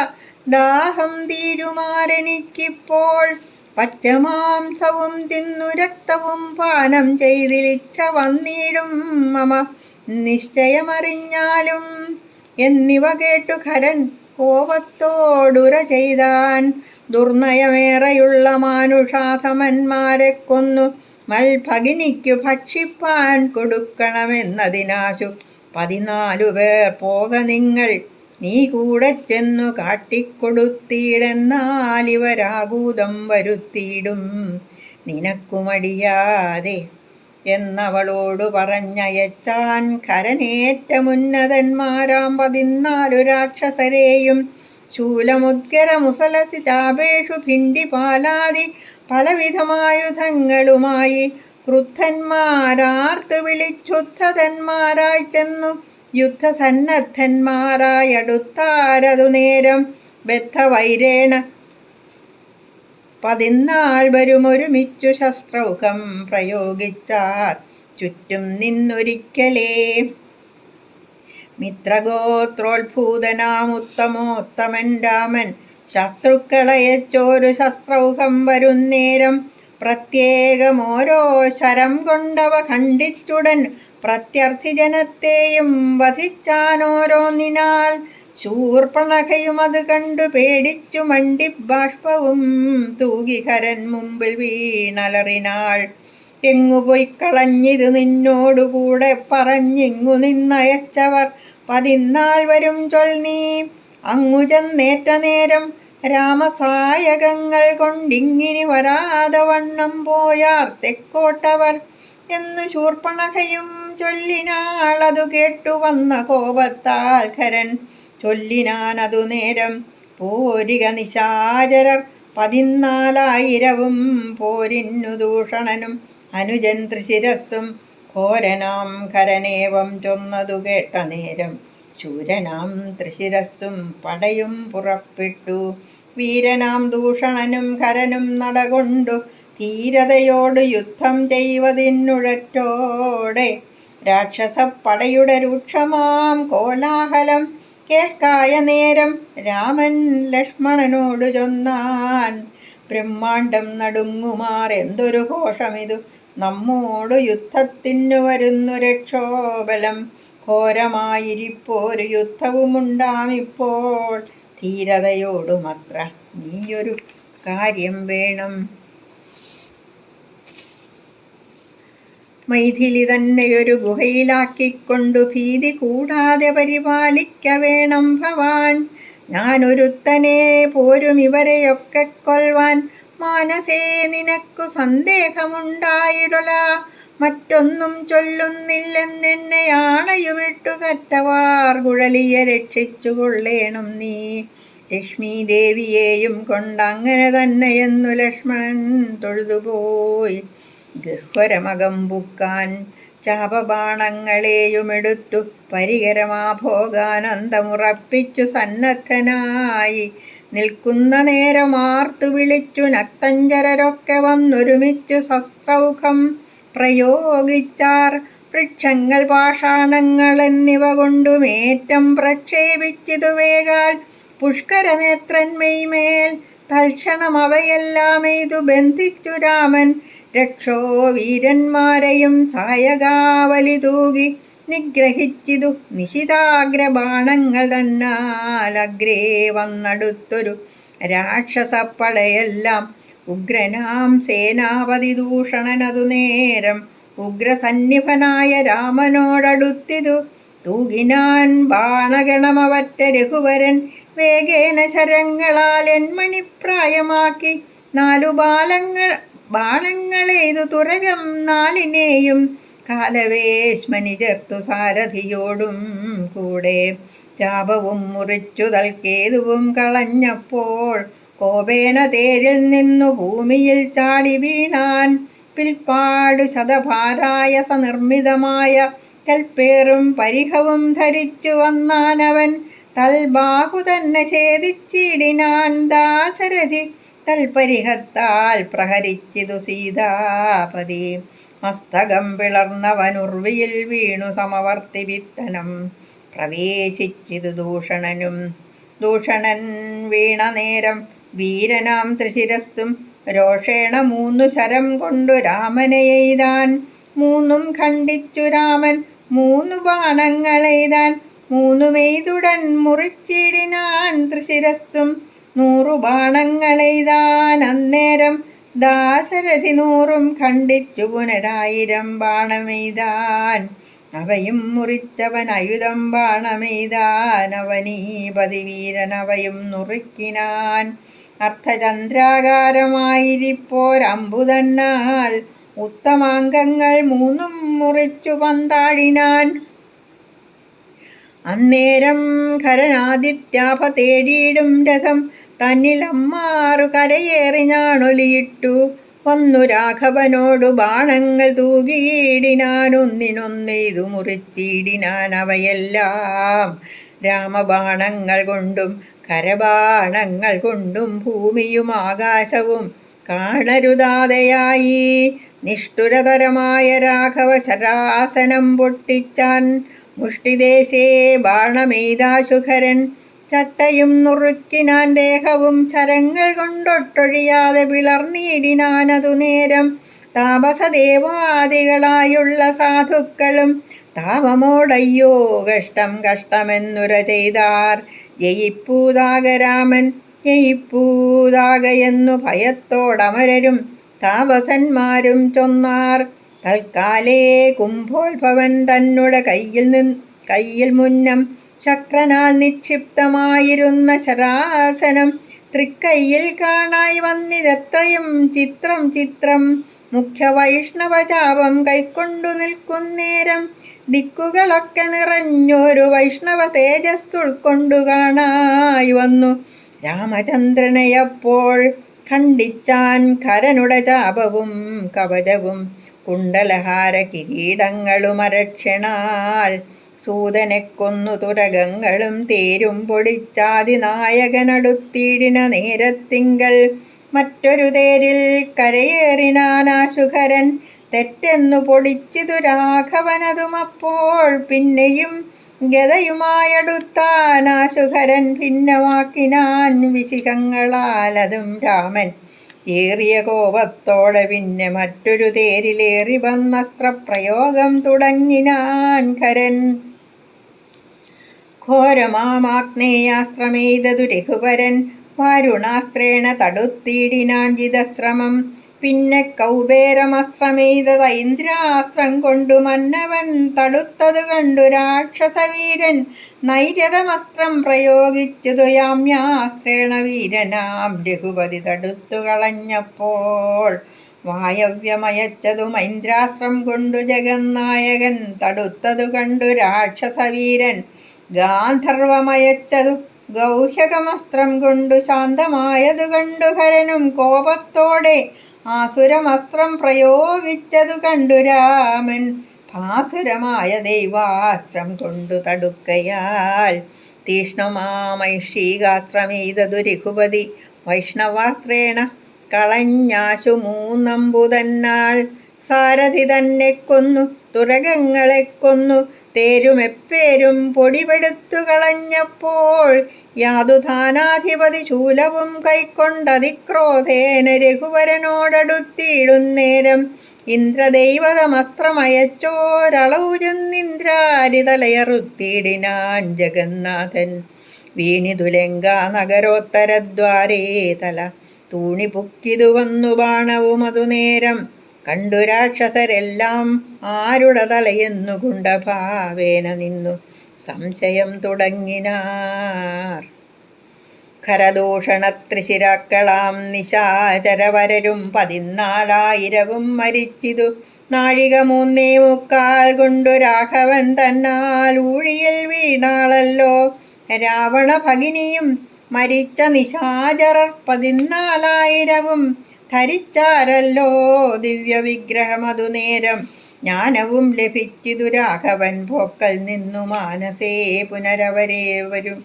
ദാഹം തീരുമാരെനിക്കിപ്പോൾ. പച്ചമാംസവും തിന്നു രക്തവും പാനം ചെയ്തിലിച്ഛ വന്നിടും മമ നിശ്ചയമറിഞ്ഞാലും. എന്നിവ കേട്ടു ഖരൻ കോപത്തോടുര ചെയ്താൻ. ദുർനയമേറെയുള്ള മാനുഷാധമന്മാരെ കൊന്നു മൽഭഗിനിക്കു ഭക്ഷിപ്പാൻ കൊടുക്കണമെന്നതിനാശു 14 പേർ പോക നിങ്ങൾ നീ കൂടെ ചെന്നു കാട്ടിക്കൊടുത്തിയിടെന്നാലിവരാകൂതം വരുത്തിയിടും നിനക്കുമടിയാതെ എന്നവളോടു പറഞ്ഞയച്ചാൻ. ഖരനേറ്റമുന്നതന്മാരാം 14 രാക്ഷസരെയും ശൂലമുദ്ഗര മുസലസി ചാപേഷു ഭിണ്ടിപാലാദി പലവിധമായുധങ്ങളുമായി ക്രുദ്ധന്മാരാർത്തു വിളിച്ചുദ്ധതന്മാരായി ചെന്നു യുദ്ധസന്നദ്ധന്മാരായടുത്താരതു നേരം. ബദ്ധവൈരേണ 14 വരുമൊരുമിച്ചു ശസ്ത്രൗഘം പ്രയോഗിച്ചാർ ചുറ്റും നിന്നൊരിക്കലേ. മിത്രഗോത്രോത്ഭൂതനാമുത്തമോത്തമൻ രാമൻ ശത്രുക്കളയച്ചോരു ശസ്ത്രൗഘം വരുന്നേരം. പ്രത്യേകമോരോ ശരം കൊണ്ടവ ഖണ്ഡിച്ചുടൻ പ്രത്യർത്ഥിജനത്തെയും വധിച്ചാനോരോന്നിനാൽ. ശൂർപ്പണഖയും അത് കണ്ടു പേടിച്ചു മണ്ടി ബാഷ്പവും തൂകി ഖരൻ മുമ്പിൽ വീണലറിനാൾ. എങ്ങു പൊയ്ക്കളഞ്ഞിത് നിന്നോടുകൂടെ പറഞ്ഞിങ്ങു നിന്നയച്ചവർ 14 വരും ചൊൽനീ. അങ്ങു ചെന്നേറ്റ നേരം രാമസായകങ്ങൾ കൊണ്ടിങ്ങിനി വരാതെ വണ്ണം പോയാർ തെക്കോട്ടവർ എന്നു ശൂർപ്പണഖയും ചൊല്ലിനാളതു കേട്ടു വന്ന കോപത്താൽ ഖരൻ ചൊല്ലിനാനതു നേരം. പോരിക നിശാചരർ 14,000 പോരിന്നു ദൂഷണനും അനുജൻ തൃശിരസ്സും. ഘോരനാം ഖരനേവം ചൊന്നതു കേട്ട നേരം ശൂരനാം തൃശിരസ്സും പടയും പുറപ്പെട്ടു. വീരനാം ദൂഷണനും ഖരനും നടകൊണ്ടു ധീരതയോട് യുദ്ധം ചെയ്വതിനുഴറ്റോടെ. രാക്ഷസപ്പടയുടെ രൂക്ഷമാം കോലാഹലം കേൾക്കായ നേരം രാമൻ ലക്ഷ്മണനോടു ചൊന്നാൻ. ബ്രഹ്മാണ്ടം നടുങ്ങുമാർ എന്തൊരു ഘോഷമിതു, നമ്മോടു യുദ്ധത്തിനു വരുന്നു രക്ഷോബലം. ഘോരമായിരിപ്പോരു യുദ്ധവുമുണ്ടാമിപ്പോൾ, ധീരതയോടുമത്ര നീയൊരു കാര്യം വേണം. മൈഥിലി തന്നെയൊരു ഗുഹയിലാക്കിക്കൊണ്ടു ഭീതി കൂടാതെ പരിപാലിക്ക വേണം ഭവാൻ. ഞാനൊരുത്തനെ പോരും ഇവരെയൊക്കെ കൊൽവാൻ മാനസേ നിനക്കു സന്ദേഹമുണ്ടായിടല. മറ്റൊന്നും ചൊല്ലുന്നില്ലെന്നെന്നെയാണയുമിട്ടു കറ്റവാർ കുഴലിയെ രക്ഷിച്ചു കൊള്ളേണം നീ. ലക്ഷ്മീദേവിയെയും കൊണ്ടങ്ങനെ തന്നെയെന്നു ലക്ഷ്മണൻ തൊഴുതുപോയി. ഗഹ്വരമകമ്പുക്കാൻ ചാപബാണങ്ങളെയുമെടുത്തു പരികരമാഭോഗാനന്ദമുറപ്പിച്ചു സന്നദ്ധനായി നിൽക്കുന്ന നേരമാർത്തു വിളിച്ചു നക്തഞ്ചരരൊക്കെ വന്നൊരുമിച്ചു ശസ്ത്രൗഘം പ്രയോഗിച്ചാർ. വൃക്ഷങ്ങൾ പാഷാണങ്ങൾ എന്നിവ കൊണ്ടുമേറ്റം പ്രക്ഷേപിച്ചിതു വേഗാൽ പുഷ്കരനേത്രന്മേൽ തൽക്ഷണം അവയെല്ലാം എയ്തു ബന്ധിച്ചു രാമൻ. രക്ഷോ വീരന്മാരെയും സായകാവലി തൂകി നിഗ്രഹിച്ചിതു നിശിതാഗ്രബാണങ്ങൾ തന്നാൽ. അഗ്രേ വന്നടുത്തൊരു രാക്ഷസപ്പടയെല്ലാം ഉഗ്രനാം സേനാപതി ദൂഷണനതു നേരം ഉഗ്രസന്നിഭനായ രാമനോടടുത്തിതു തൂകിനാൻ ബാണഗണമവറ്റ രഘുവരൻ. വേഗേന ശരങ്ങളാൽ എൺമണിപ്രായമാക്കി 4 ബാണങ്ങളെയ്തു തുരകം 4നെയും കാലവേശ്മനി ചേർത്തു സാരഥിയോടും കൂടെ. ചാപവും മുറിച്ചു തൽക്കേതുവും കളഞ്ഞപ്പോൾ കോപേന തേരിൽ നിന്നു ഭൂമിയിൽ ചാടി വീണാൻ. പിൽപ്പാടു ശതഭാരായ സനിർമ്മിതമായ കൽപ്പേറും പരിഹവും ധരിച്ചു വന്നാനവൻ. തൽബാഹു തന്നെ ഛേദിച്ചിടിനാൻ ദാശരഥി തൽപരിഹത്താൽ പ്രഹരിച്ചിതു സീതാപതി. മസ്തകം പിളർന്നവനുർവിയിൽ വീണു സമവർത്തി വിത്തനം പ്രവേശിച്ചിതു ദൂഷണനും. ദൂഷണൻ വീണ നേരം വീരനാം ത്രിശിരസ്സും രോഷേണ 3 ശരം കൊണ്ടു രാമനെ എയ്താൻ. 3ഉം ഖണ്ഡിച്ചു രാമൻ 3 ബാണങ്ങളെയ്താൻ. 3മെയ്തുടൻ മുറിച്ചിടിനാൻ ത്രിശിരസ്സും 100 ബാണങ്ങളെയ്താൻ. അന്നേരം ദാശരഥി 100ഉം ഖണ്ഡിച്ചു പുനരായിരം ബാണമെയ്താൻ. അവയും മുറിച്ചവൻ അയുധം ബാണമെയ്താൻ. അവനീപതി വീരൻ അവയും നുറുക്കിനാൻ. അർത്ഥചന്ദ്രാകാരമായിരിപ്പോരമ്പുതന്നാൽ ഉത്തമാംഗങ്ങൾ 3ഉം മുറിച്ചു പന്താടിനാൻ. അന്നേരം ഖരനാദിത്യാഭ തേടിയിടും രഥം തന്നിലമ്മാറു കരയേറി ഞാണൊലിയിട്ടു വന്നു രാഘവനോടു ബാണങ്ങൾ തൂകിയിടിനാൻ. ഒന്നിനൊന്നെയ്തു മുറിച്ചിടിനാൻ അവയെല്ലാം രാമബാണങ്ങൾ കൊണ്ടും കരബാണങ്ങൾ കൊണ്ടും. ഭൂമിയും ആകാശവും കാണരുതാതെയായി നിഷ്ഠുരതരമായ രാഘവ ശരാസനം പൊട്ടിച്ചാൻ. മുഷ്ടിദേശേ ബാണമെയ്താശുഖരൻ ചട്ടയും നുറുക്കിനാൻ. ദേഹവും ശരങ്ങൾ കൊണ്ടൊട്ടൊഴിയാതെ പിളർന്നിടിനാനതു നേരം. താപസദേവാദികളായുള്ള സാധുക്കളും താപമോടയ്യോ കഷ്ടം കഷ്ടമെന്നുര ചെയ്താർ. ജയിപ്പൂതാകരാമൻ ജയിപ്പൂതാകയെന്നു ഭയത്തോടമരരും താപസന്മാരും ചൊന്നാർ. തൽക്കാലേ കുംഭോത്ഭവൻ തന്നുടെ കയ്യിൽ മുന്നം ശക്രനാൽ നിക്ഷിപ്തമായിരുന്ന ശരാസനം തൃക്കൈയിൽ കാണായി വന്നിതെത്രയും ചിത്രം ചിത്രം. മുഖ്യ വൈഷ്ണവചാപം കൈക്കൊണ്ടു നിൽക്കുന്നേരം ദിക്കുകളൊക്കെ നിറഞ്ഞൊരു വൈഷ്ണവ തേജസ് ഉൾക്കൊണ്ടു കാണായി വന്നു. രാമചന്ദ്രനെയപ്പോൾ ഖണ്ഡിച്ചാൻ ഖരനുടെ ചാപവും കവചവും കുണ്ടലഹാര കിരീടങ്ങളുമരക്ഷണാൽ. സൂതനെ കൊന്നു തുരകങ്ങളും തേരും പൊടിച്ചാതിനായകനടുത്തിടിന നേരത്തിങ്കൽ മറ്റൊരു തേരിൽ കരയേറിനാനാശുഖരൻ. തെറ്റെന്നു പൊടിച്ചിതു രാഘവനതുമപ്പോൾ പിന്നെയും ഗതയുമായടുത്താനാശുഖരൻ. ഭിന്നമാക്കിനാൻ വിശിഖങ്ങളാലതും രാമൻ ഏറിയ കോപത്തോടെ. പിന്നെ മറ്റൊരു തേരിലേറി വന്നസ്ത്രപ്രയോഗം തുടങ്ങിനാൻ ഖരൻ. ഘോരമാഗ്നേയാസ്ത്രമെയ്തതു രഘുവരൻ വാരുണാസ്ത്രേണ തടുത്തിടിനാൻ ജിതശ്രമം. പിന്നെ കൗബേരമസ്ത്രമെയ്തത ഇന്ദ്രാസ്ത്രം കൊണ്ടു മന്നവൻ തടുത്തതു കണ്ടു രാക്ഷസവീരൻ നൈരതമസ്ത്രം പ്രയോഗിച്ചതു യാമ്യാസ്ത്രേണ വീരനാം രഘുപതി തടുത്തു കളഞ്ഞപ്പോൾ വായവ്യമയച്ചതു മൈന്ദ്രാസ്ത്രം കൊണ്ടു ജഗന്നായകൻ തടുത്തതു കണ്ടു രാക്ഷസവീരൻ ഗാന്ധർവമയച്ചതു ഗൗഹ്യകമസ്ത്രം കൊണ്ടു ശാന്തമായതു കണ്ടു ഹരനും കോപത്തോടെ ആസുരമസ്ത്രം പ്രയോഗിച്ചതു കണ്ടു രാമൻ ഭാസുരമായ ദൈവാസ്ത്രം കൊണ്ടു തടുക്കയാൽ തീഷ്ണമാമൈഷീകാസ്ത്രമെയ്തതു രഘുപതി വൈഷ്ണവാസ്ത്രേണ കളഞ്ഞാശു മൂന്നമ്പുതന്നാൾ സാരഥി തന്നെ കൊന്നു തുരകങ്ങളെ കൊന്നു തേരുമെപ്പേരും പൊടിപെടുത്തു കളഞ്ഞപ്പോൾ യാതുധാനാധിപതി ശൂലവും കൈക്കൊണ്ടതിക്രോധേന രഘുവരനോടടുത്തിയിടുന്നേരം ഇന്ദ്രദൈവതമസ്ത്രമയച്ചോരളവു ചെന്നിന്ദ്രാരിതലയറുത്തിയിടിനാൻ ജഗന്നാഥൻ വീണിതുലങ്കാ നഗരോത്തരദ്വാരേ തല തൂണിപുക്കിതു വന്നു ബാണവും അതു നേരം കണ്ടു രാക്ഷസരെല്ലാം ആരുടെ തലയെന്നു കുണ്ടഭാവേന നിന്നു സംശയം തുടങ്ങിനാർ. ഖരദൂഷണത്രിശിരാക്കളാം നിശാചരവരരും 14,000 മരിച്ചിതു നാഴിക 3.75 കൊണ്ടു രാഘവൻ തന്നാൽ ഊഴിയിൽ വീണാളല്ലോ രാവണ ഭഗിനിയും മരിച്ച നിശാചരർ 14,000 ധരിച്ചാരല്ലോ ദിവ്യവിഗ്രഹമതു നേരം ജ്ഞാനവും ലഭിച്ചിതു രാഘവൻ പോക്കൽ നിന്നു മാനസേ പുനരവരേവരും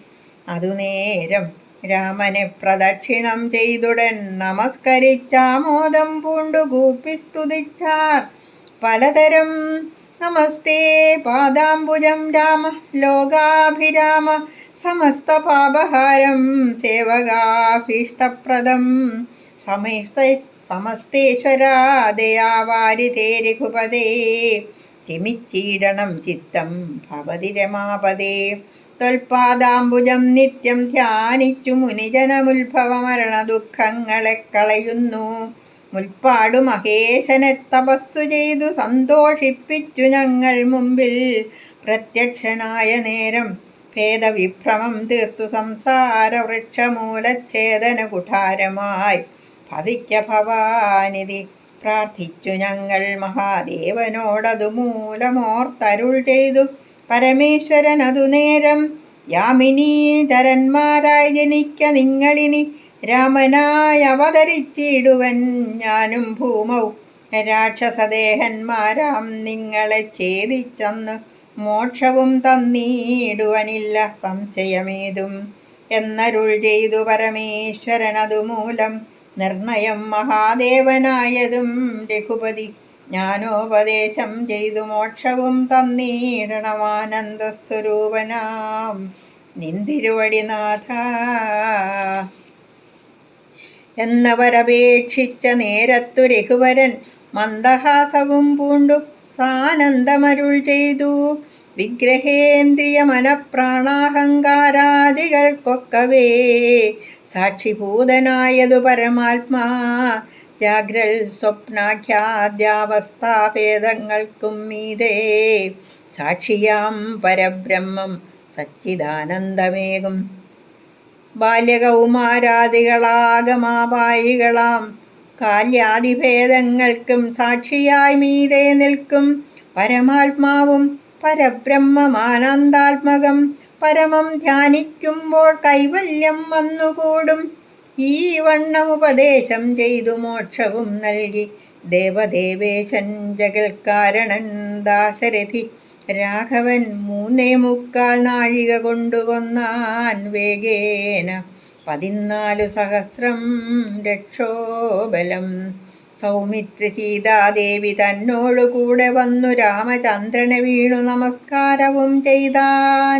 അതു നേരം രാമനെ പ്രദക്ഷിണം ചെയ്തുടൻ നമസ്കരിച്ചാമോദം പൂണ്ടു കൂപ്പി സ്തുതിച്ചാർ പലതരം. നമസ്തേ പാദാംബുജം രാമ ലോകാഭിരാമ സമസ്ത പാപഹാരം സേവകാഭീഷ്ടപ്രദം സമസ്തേശ്വരാ ദയാവാരിധേ രഘുപദേ കിമിച്ചീടണം ചിത്തം ഭവതി രമാപദേ ത്വൽപാദാംബുജം നിത്യം ധ്യാനിച്ചു മുനിജനമുത്ഭവമരണ ദുഃഖങ്ങളെ കളയുന്നു. മുൽപ്പാടു മഹേശനെ തപസ്സു ചെയ്തു സന്തോഷിപ്പിച്ചു ഞങ്ങൾ മുമ്പിൽ പ്രത്യക്ഷനായ നേരം ഭേദവിഭ്രമം തീർത്തു സംസാര വൃക്ഷമൂലച്ഛേദന കുഠാരമായി ഭവിക്ക ഭവാനിധി പ്രാർത്ഥിച്ചു ഞങ്ങൾ മഹാദേവനോടതു മൂലമോർത്തരുൾ ചെയ്തു പരമേശ്വരൻ അതു നേരം യാമിനീധരന്മാരായി ജനിക്ക നിങ്ങളിനി രാമനായി അവതരിച്ചിടുവൻ ഞാനും ഭൂമൗ രാക്ഷസദേഹന്മാരാം നിങ്ങളെ ഛേദിച്ചെന്ന് മോക്ഷവും തന്നീടുവനില്ല സംശയമേതും എന്നരുൾ ചെയ്തു പരമേശ്വരനതുമൂലം നിർണയം മഹാദേവനായതും രഘുപതി ജ്ഞാനോപദേശം ചെയ്തു മോക്ഷവും തന്നീടണമാനന്ദസ്വരൂപനാം നിന്തിരുവടിനാഥ എന്നവരപേക്ഷിച്ച നേരത്തു രഘുവരൻ മന്ദഹാസവും പൂണ്ടു സാനന്ദമരുൾ ചെയ്തു വിഗ്രഹേന്ദ്രിയ മനഃപ്രാണാഹങ്കാരാദികൾക്കൊക്കവേ സാക്ഷിഭൂതനായതു പരമാത്മാ ജാഗ്രൽ സ്വപ്നാഖ്യാദ്യാവസ്ഥാഭേദങ്ങൾക്കും മീതേ സാക്ഷിയാം പരബ്രഹ്മം സച്ചിദാനന്ദമേകും ബാല്യകൗമാരാദികളാഗമാപായികളാം കാല്യാദിഭേദങ്ങൾക്കും സാക്ഷിയായി മീതേ നിൽക്കും പരമാത്മാവും പരബ്രഹ്മമാനന്ദാത്മകം പരമം ധ്യാനിക്കുമ്പോൾ കൈവല്യം വന്നുകൂടും. ഈ വണ്ണമുപദേശം ചെയ്തു മോക്ഷവും നൽകി ദേവദേവേശൻ ജഗൽക്കാരണൻ ദാശരഥി രാഘവൻ 3.25 നാഴിക കൊണ്ടുകൊന്നാൻ വേഗേന 14,000 രക്ഷോബലം. സൗമിത്രി സീതാദേവി തന്നോടു കൂടെ വന്നു രാമചന്ദ്രനെ വീണു നമസ്കാരവും ചെയ്താൻ.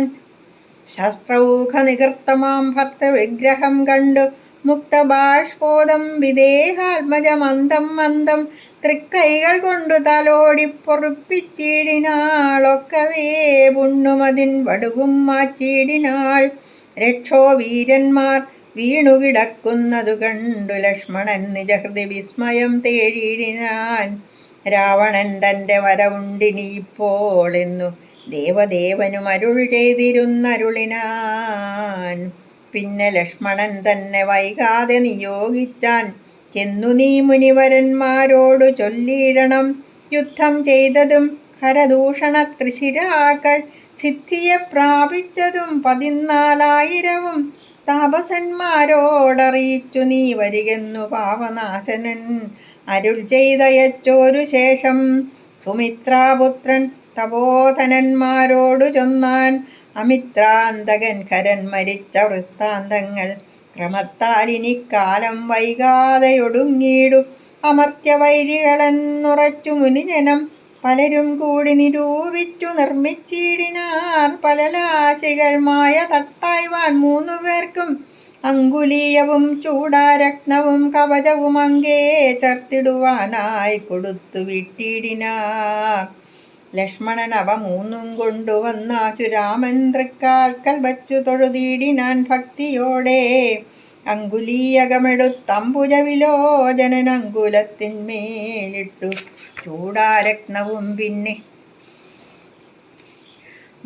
ശസ്ത്രൗഖ നികൃത്തമാം ഭർത്തൃവിഗ്രഹം കണ്ടു മുക്തബാഷ്പോദം വിദേഹാത്മജമന്ദം മന്ദം തൃക്കൈകൾ കൊണ്ടു തലോടി പൊറുപ്പിച്ചിടിനാളൊക്കവേ പുണ്ണുമതിൻ വടുവും മാച്ചിടിനാൾ. രക്ഷോ വീരന്മാർ വീണുകിടക്കുന്നതു കണ്ടു ലക്ഷ്മണൻ നിജഹൃദി വിസ്മയം തേടിയിടിനാൻ. രാവണൻ തൻ്റെ വരവുണ്ടിനിപ്പോൾ എന്നു ദേവദേവനും അരുൾ ചെയ്തിരുന്നരുളിനാൻ. പിന്നെ ലക്ഷ്മണൻ തന്നെ വൈകാതെ നിയോഗിച്ചാൻ, ചെന്നു നീ മുനിവരന്മാരോടു ചൊല്ലിയിടണം, യുദ്ധം ചെയ്തതും ഹരദൂഷണ ത്രിശിരാക്കൾ സിദ്ധിയെ പ്രാപിച്ചതും 14,000 താപസന്മാരോടറിയിച്ചു നീ വരികെന്നു പാവനാശനൻ അരുൾ ചെയ്തയച്ചോരു ശേഷം. സുമിത്രാപുത്രൻ തപോധനന്മാരോടു ചൊന്നാൻ, അമിത്രാന്തകൻ ഖരൻ മരിച്ച വൃത്താന്തങ്ങൾ ക്രമത്താലിനിക്കാലം വൈകാതെയൊടുങ്ങിയിടും. അമർത്യവൈരികളെന്നുറച്ചു മുനിജനം പലരും കൂടി നിരൂപിച്ചു നിർമ്മിച്ചിടിനാർ. പലലാശികൾ മായ തട്ടായ്വാൻ 3 പേർക്കും അങ്കുലീയവും ചൂടാരത്നവും കവചവും അങ്കേ ചർത്തിടുവാനായി കൊടുത്തു വിട്ടിടിനാർ. ലക്ഷ്മണൻ അവ 3 കൊണ്ടുവന്നാശു രാമൻ തൃക്കാൽക്കൽ വച്ചു തൊഴുതിടിനാൻ ഭക്തിയോടെ. അങ്കുലീയകമെടുത്തംബുജ വിലോചനൻ അങ്കുലത്തിന്മേലിട്ടു ചൂടാരത്നവും പിന്നെ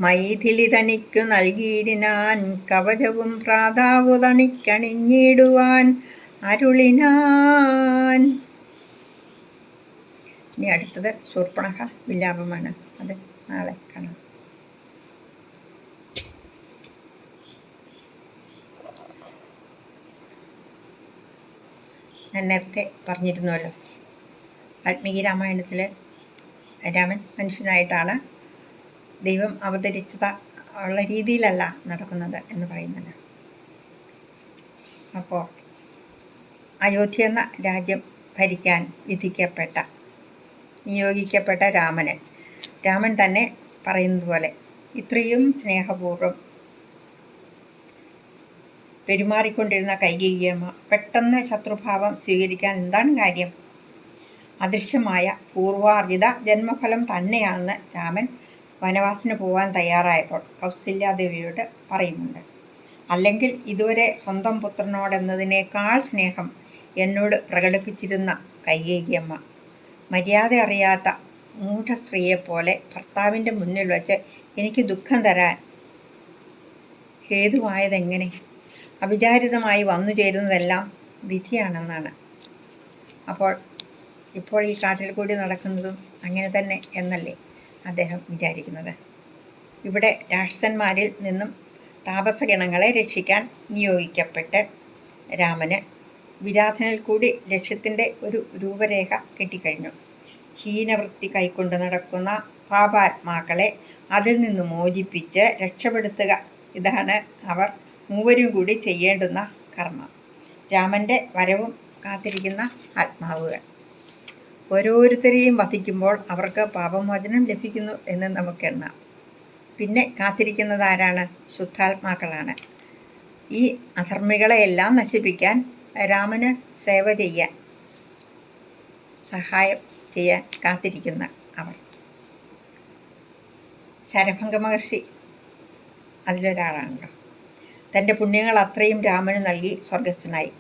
മൈഥിലി തനിക്കു നൽകിയിടിനാൻ. കവചവും ഭ്രാതാവു തണിക്കണിഞ്ഞിടുവാൻ അരുളിനാൻ. ഇനി അടുത്തത് ശൂർപ്പണഖ വിലാപമാണ്. അത് നാളെ കാണാം. ഞാൻ നേരത്തെ പറഞ്ഞിരുന്നുവല്ലോ, വാൽമീകി രാമായണത്തിൽ രാമൻ മനുഷ്യനായിട്ടാണ് ദൈവം അവതരിച്ചത് ഉള്ള രീതിയിലല്ല നടക്കുന്നത് എന്ന് പറയുന്നത്. അപ്പോൾ അയോധ്യ എന്ന രാജ്യം ഭരിക്കാൻ നിയോഗിക്കപ്പെട്ട രാമൻ തന്നെ പറയുന്നത് പോലെ ഇത്രയും സ്നേഹപൂർവ്വം പെരുമാറിക്കൊണ്ടിരുന്ന കൈകേയിയമ്മ പെട്ടെന്ന് ശത്രുഭാവം സ്വീകരിക്കാൻ എന്താണ് കാര്യം? അദൃശ്യമായ പൂർവാർജിത ജന്മഫലം തന്നെയാണെന്ന് രാമൻ വനവാസത്തിന് പോകാൻ തയ്യാറായപ്പോൾ കൗസല്യാദേവിയോട് പറയുന്നുണ്ട്. അല്ലെങ്കിൽ ഇതുവരെ സ്വന്തം പുത്രനോടെന്നതിനേക്കാൾ സ്നേഹം എന്നോട് പ്രകടിപ്പിച്ചിരുന്ന കൈകേയിയമ്മ മര്യാദ അറിയാത്ത മൂഢസ്ത്രീയെപ്പോലെ ഭർത്താവിൻ്റെ മുന്നിൽ വച്ച് എനിക്ക് ദുഃഖം തരാൻ ഹേതുവായതെങ്ങനെ? അവിചാരിതമായി വന്നു ചേരുന്നതെല്ലാം വിധിയാണെന്നാണ്. ഇപ്പോൾ ഈ കാട്ടിൽ കൂടി നടക്കുന്നതും അങ്ങനെ തന്നെ എന്നല്ലേ അദ്ദേഹം വിചാരിക്കുന്നത്. ഇവിടെ രാക്ഷസന്മാരിൽ നിന്നും താപസഗണങ്ങളെ രക്ഷിക്കാൻ നിയോഗിക്കപ്പെട്ട് രാമന് വിരാധനിൽ കൂടി ലക്ഷ്യത്തിൻ്റെ ഒരു രൂപരേഖ കിട്ടിക്കഴിഞ്ഞു. ഹീനവൃത്തി കൈക്കൊണ്ട് നടക്കുന്ന പാപാത്മാക്കളെ അതിൽ നിന്ന് മോചിപ്പിച്ച് രക്ഷപ്പെടുത്തുക, ഇതാണ് അവർ 3 കൂടി ചെയ്യേണ്ടുന്ന കർമ്മം. രാമൻ്റെ വരവും കാത്തിരിക്കുന്ന ആത്മാവുകൾ ഓരോരുത്തരെയും വധിക്കുമ്പോൾ അവർക്ക് പാപമോചനം ലഭിക്കുന്നു എന്ന് നമുക്കെണ്ണാം. പിന്നെ കാത്തിരിക്കുന്നത് ആരാണ്? ശുദ്ധാത്മാക്കളാണ്. ഈ അധർമ്മികളെയെല്ലാം നശിപ്പിക്കാൻ രാമന് സഹായം ചെയ്യാൻ കാത്തിരിക്കുന്ന അവർ. ശരഭംഗ മഹർഷി അതിലൊരാളാണല്ലോ. തൻ്റെ പുണ്യങ്ങൾ അത്രയും രാമന് നൽകി സ്വർഗസ്ഥനായി.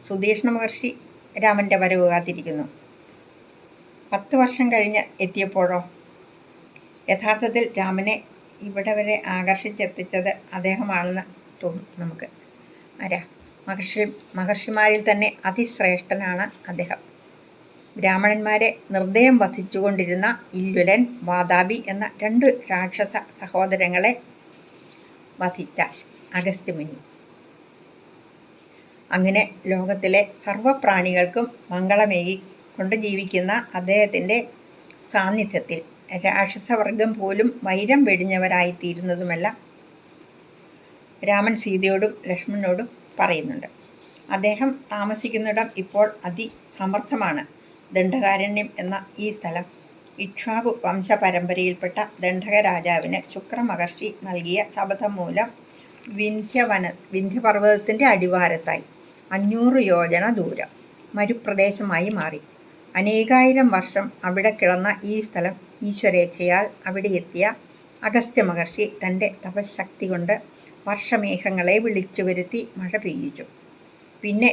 സുധീഷ്ണ മഹർഷി രാമൻ്റെ വരവ് കാത്തിരിക്കുന്നു. 10 വർഷം കഴിഞ്ഞ് എത്തിയപ്പോഴോ യഥാർത്ഥത്തിൽ രാമനെ ഇവിടെ വരെ ആകർഷിച്ചെത്തിച്ചത് അദ്ദേഹമാണെന്ന് തോന്നും നമുക്ക്. ആരാ? മഹർഷിമാരിൽ തന്നെ അതിശ്രേഷ്ഠനാണ് അദ്ദേഹം. ബ്രാഹ്മണന്മാരെ നിർദ്ദയം വധിച്ചുകൊണ്ടിരുന്ന ഇല്ലുലൻ, വാതാപി എന്ന 2 രാക്ഷസ സഹോദരങ്ങളെ വധിച്ച അഗസ്ത്യമുനി. അങ്ങനെ ലോകത്തിലെ സർവപ്രാണികൾക്കും മംഗളമേകി കൊണ്ട് ജീവിക്കുന്ന അദ്ദേഹത്തിൻ്റെ സാന്നിധ്യത്തിൽ രാക്ഷസവർഗം പോലും വൈരം വെടിഞ്ഞവരായിത്തീരുന്നതുമെല്ലാം രാമൻ സീതയോടും ലക്ഷ്മണനോടും പറയുന്നുണ്ട്. അദ്ദേഹം താമസിക്കുന്നിടം ഇപ്പോൾ അതിസമർത്ഥമാണ്. ദണ്ഡകാരണ്യം എന്ന ഈ സ്ഥലം ഇക്ഷ്വാകു വംശപരമ്പരയിൽപ്പെട്ട ദണ്ഡക രാജാവിന് ശുക്രമഹർഷി നൽകിയ ശപഥം മൂലം വിന്ധ്യപർവ്വതത്തിൻ്റെ അടിവാരത്തായി 500 യോജന ദൂരം മരുപ്രദേശമായി മാറി. അനേകായിരം വർഷം അവിടെ കിടന്ന ഈ സ്ഥലം ഈശ്വരേച്ഛയാൽ അവിടെ എത്തിയ അഗസ്ത്യ മഹർഷി തൻ്റെ തപശക്തി കൊണ്ട് വർഷമേഘങ്ങളെ വിളിച്ചു വരുത്തി മഴ പെയ്യിച്ചു. പിന്നെ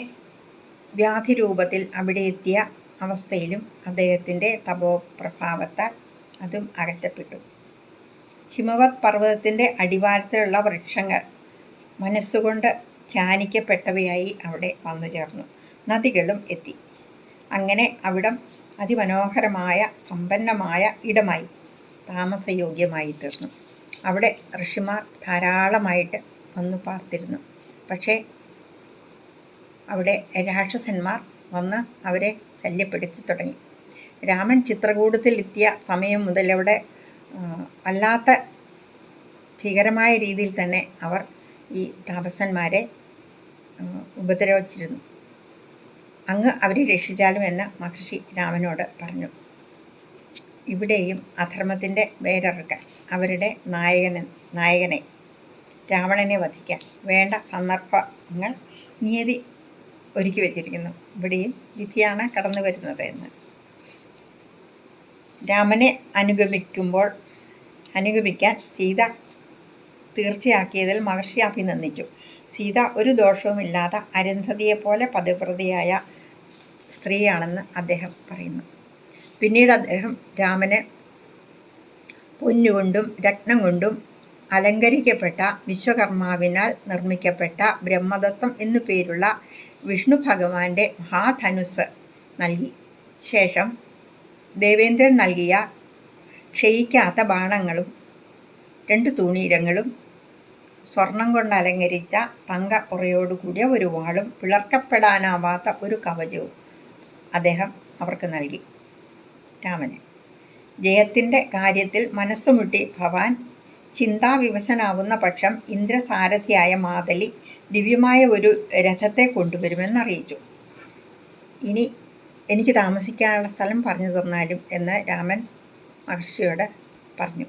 വ്യാധി രൂപത്തിൽ അവിടെ എത്തിയ അവസ്ഥയിലും അദ്ദേഹത്തിൻ്റെ തപോപ്രഭാവത്താൽ അതും അകറ്റപ്പെട്ടു. ഹിമവത് പർവ്വതത്തിൻ്റെ അടിവാരത്തിലുള്ള വൃക്ഷങ്ങൾ മനസ്സുകൊണ്ട് ധ്യാനിക്കപ്പെട്ടവയായി അവിടെ വന്നു ചേർന്നു. നദികളും എത്തി. അങ്ങനെ അവിടം അതിമനോഹരമായ സമ്പന്നമായ ഇടമായി താമസയോഗ്യമായി തീർന്നു. അവിടെ ഋഷിമാർ ധാരാളമായിട്ട് വന്നു പാർത്തിരുന്നു. പക്ഷേ അവിടെ രാക്ഷസന്മാർ വന്ന് അവരെ ശല്യപ്പെടുത്തി തുടങ്ങി. രാമൻ ചിത്രകൂടത്തിൽ എത്തിയ സമയം മുതൽ അവിടെ വല്ലാത്ത ഭീകരമായ രീതിയിൽ തന്നെ അവർ ഈ താപസന്മാരെ ഉപദ്രവിച്ചിരുന്നു. അങ്ങ് അവരെ രക്ഷിച്ചാലും എന്ന് മഹർഷി രാമനോട് പറഞ്ഞു. ഇവിടെയും അധർമ്മത്തിൻ്റെ വേരറുക്കാൻ അവരുടെ നായകനെ രാവണനെ വധിക്കാൻ വേണ്ട സന്ദർഭങ്ങൾ നിയതി ഒരുക്കി വച്ചിരിക്കുന്നു. ഇവിടെയും വിധിയാണ് കടന്നു വരുന്നത് എന്ന് രാമനെ അനുഗമിക്കാൻ സീത തീർച്ചയാക്കിയതിൽ മഹർഷി അഭിനന്ദിച്ചു. സീത ഒരു ദോഷവുമില്ലാത്ത അരുന്ധതിയെപ്പോലെ പതിവ്രതയായ സ്ത്രീയാണെന്ന് അദ്ദേഹം പറയുന്നു. പിന്നീട് അദ്ദേഹം രാമന് പൊന്നുകൊണ്ടും രത്നം കൊണ്ടും അലങ്കരിക്കപ്പെട്ട വിശ്വകർമാവിനാൽ നിർമ്മിക്കപ്പെട്ട ബ്രഹ്മദത്തം എന്നു പേരുള്ള വിഷ്ണു ഭഗവാന്റെ മഹാധനുസ് നൽകി. ശേഷം ദേവേന്ദ്രൻ നൽകിയ ക്ഷയിക്കാത്ത ബാണങ്ങളും 2 തൂണീരങ്ങളും സ്വർണം കൊണ്ട് അലങ്കരിച്ച തങ്ക ഉറയോടുകൂടിയ ഒരു വാളും പിളർക്കപ്പെടാനാവാത്ത ഒരു കവചവും അദ്ദേഹം അവർക്ക് നൽകി. രാമന് ജയത്തിൻ്റെ കാര്യത്തിൽ മനസ്സുമുട്ടി ഭവാൻ ചിന്താവിവശനാവുന്ന പക്ഷം ഇന്ദ്രസാരഥിയായ മാതലി ദിവ്യമായ ഒരു രഥത്തെ കൊണ്ടുവരുമെന്നറിയിച്ചു. ഇനി എനിക്ക് താമസിക്കാനുള്ള സ്ഥലം പറഞ്ഞു തന്നാലും എന്ന് രാമൻ മഹർഷിയോട് പറഞ്ഞു.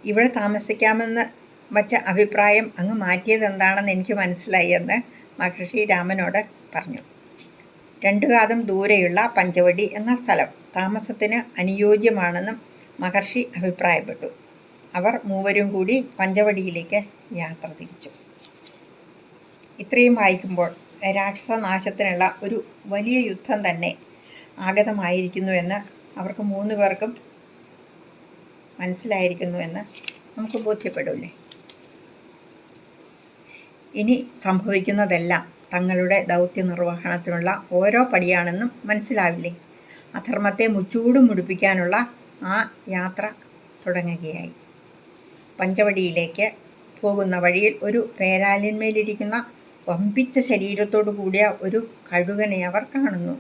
ഇവിടെ താമസിക്കാമെന്ന് വച്ച അഭിപ്രായം അങ്ങ് മാറ്റിയത് എന്താണെന്ന് എനിക്ക് മനസ്സിലായി എന്ന് മഹർഷി രാമനോട് പറഞ്ഞു. 2 കാതം ദൂരെയുള്ള പഞ്ചവടി എന്ന സ്ഥലം താമസത്തിന് അനുയോജ്യമാണെന്നും മഹർഷി അഭിപ്രായപ്പെട്ടു. അവർ മൂവരും കൂടി പഞ്ചവടിയിലേക്ക് യാത്ര തിരിച്ചു. ഇത്രയും വായിക്കുമ്പോൾ രാക്ഷസനാശത്തിനുള്ള ഒരു വലിയ യുദ്ധം തന്നെ ആഗതമായിരിക്കുന്നു എന്ന് അവർക്ക് 3 പേർക്കും മനസ്സിലായിരിക്കുന്നു എന്ന് നമുക്ക് ബോധ്യപ്പെടില്ലേ? ഇനി സംഭവിക്കുന്നതെല്ലാം തങ്ങളുടെ ദൗത്യ നിർവഹണത്തിനുള്ള ഓരോ പടിയാണെന്നും മനസ്സിലാവില്ലേ? അധർമ്മത്തെ മുച്ചൂടും മുടിപ്പിക്കാനുള്ള ആ യാത്ര തുടങ്ങുകയായി. പഞ്ചവടിയിലേക്ക് പോകുന്ന വഴിയിൽ ഒരു പേരാലിന്മേലിരിക്കുന്ന വമ്പിച്ച ശരീരത്തോടു കൂടിയ ഒരു കഴുകനെ അവർ കാണുന്നു.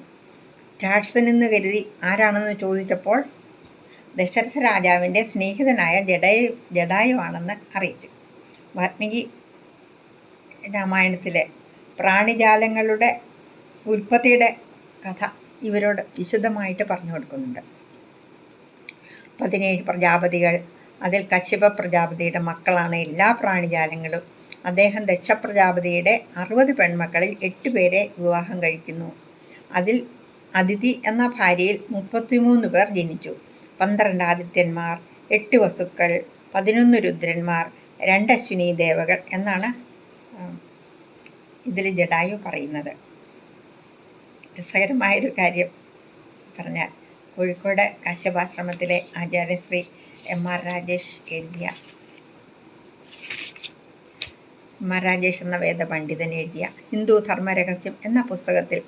രാക്ഷസനെന്ന് കരുതി ആരാണെന്ന് ചോദിച്ചപ്പോൾ ദശരഥ രാജാവിൻ്റെ സ്നേഹിതനായ ജടായുവാണെന്ന് അറിയിച്ചു. വാൽമീകി രാമായണത്തിലെ പ്രാണിജാലങ്ങളുടെ ഉൽപ്പത്തിയുടെ കഥ ഇവരോട് വിശദമായിട്ട് പറഞ്ഞു കൊടുക്കുന്നുണ്ട്. 17 പ്രജാപതികൾ, അതിൽ കശ്യപ പ്രജാപതിയുടെ മക്കളാണ് എല്ലാ പ്രാണിജാലങ്ങളും. അദ്ദേഹം ദക്ഷ പ്രജാപതിയുടെ 60 പെൺമക്കളിൽ 8 പേരെ വിവാഹം കഴിക്കുന്നു. അതിൽ അദിതി എന്ന ഭാര്യയിൽ 33 പേർ ജനിച്ചു. 12 ആദിത്യന്മാർ, 8 വസുക്കൾ, 11 രുദ്രന്മാർ, 2 അശ്വിനി ദേവകൾ എന്നാണ് ഇതിൽ ജടായു പറയുന്നത്. രസകരമായൊരു കാര്യം പറഞ്ഞാൽ കോഴിക്കോട് കശ്യപാശ്രമത്തിലെ ആചാര്യശ്രീ M.R. രാജേഷ് എഴുതിയ M.R. രാജേഷ് എന്ന വേദപണ്ഡിതൻ എഴുതിയ ഹിന്ദു ധർമ്മരഹസ്യം എന്ന പുസ്തകത്തിൽ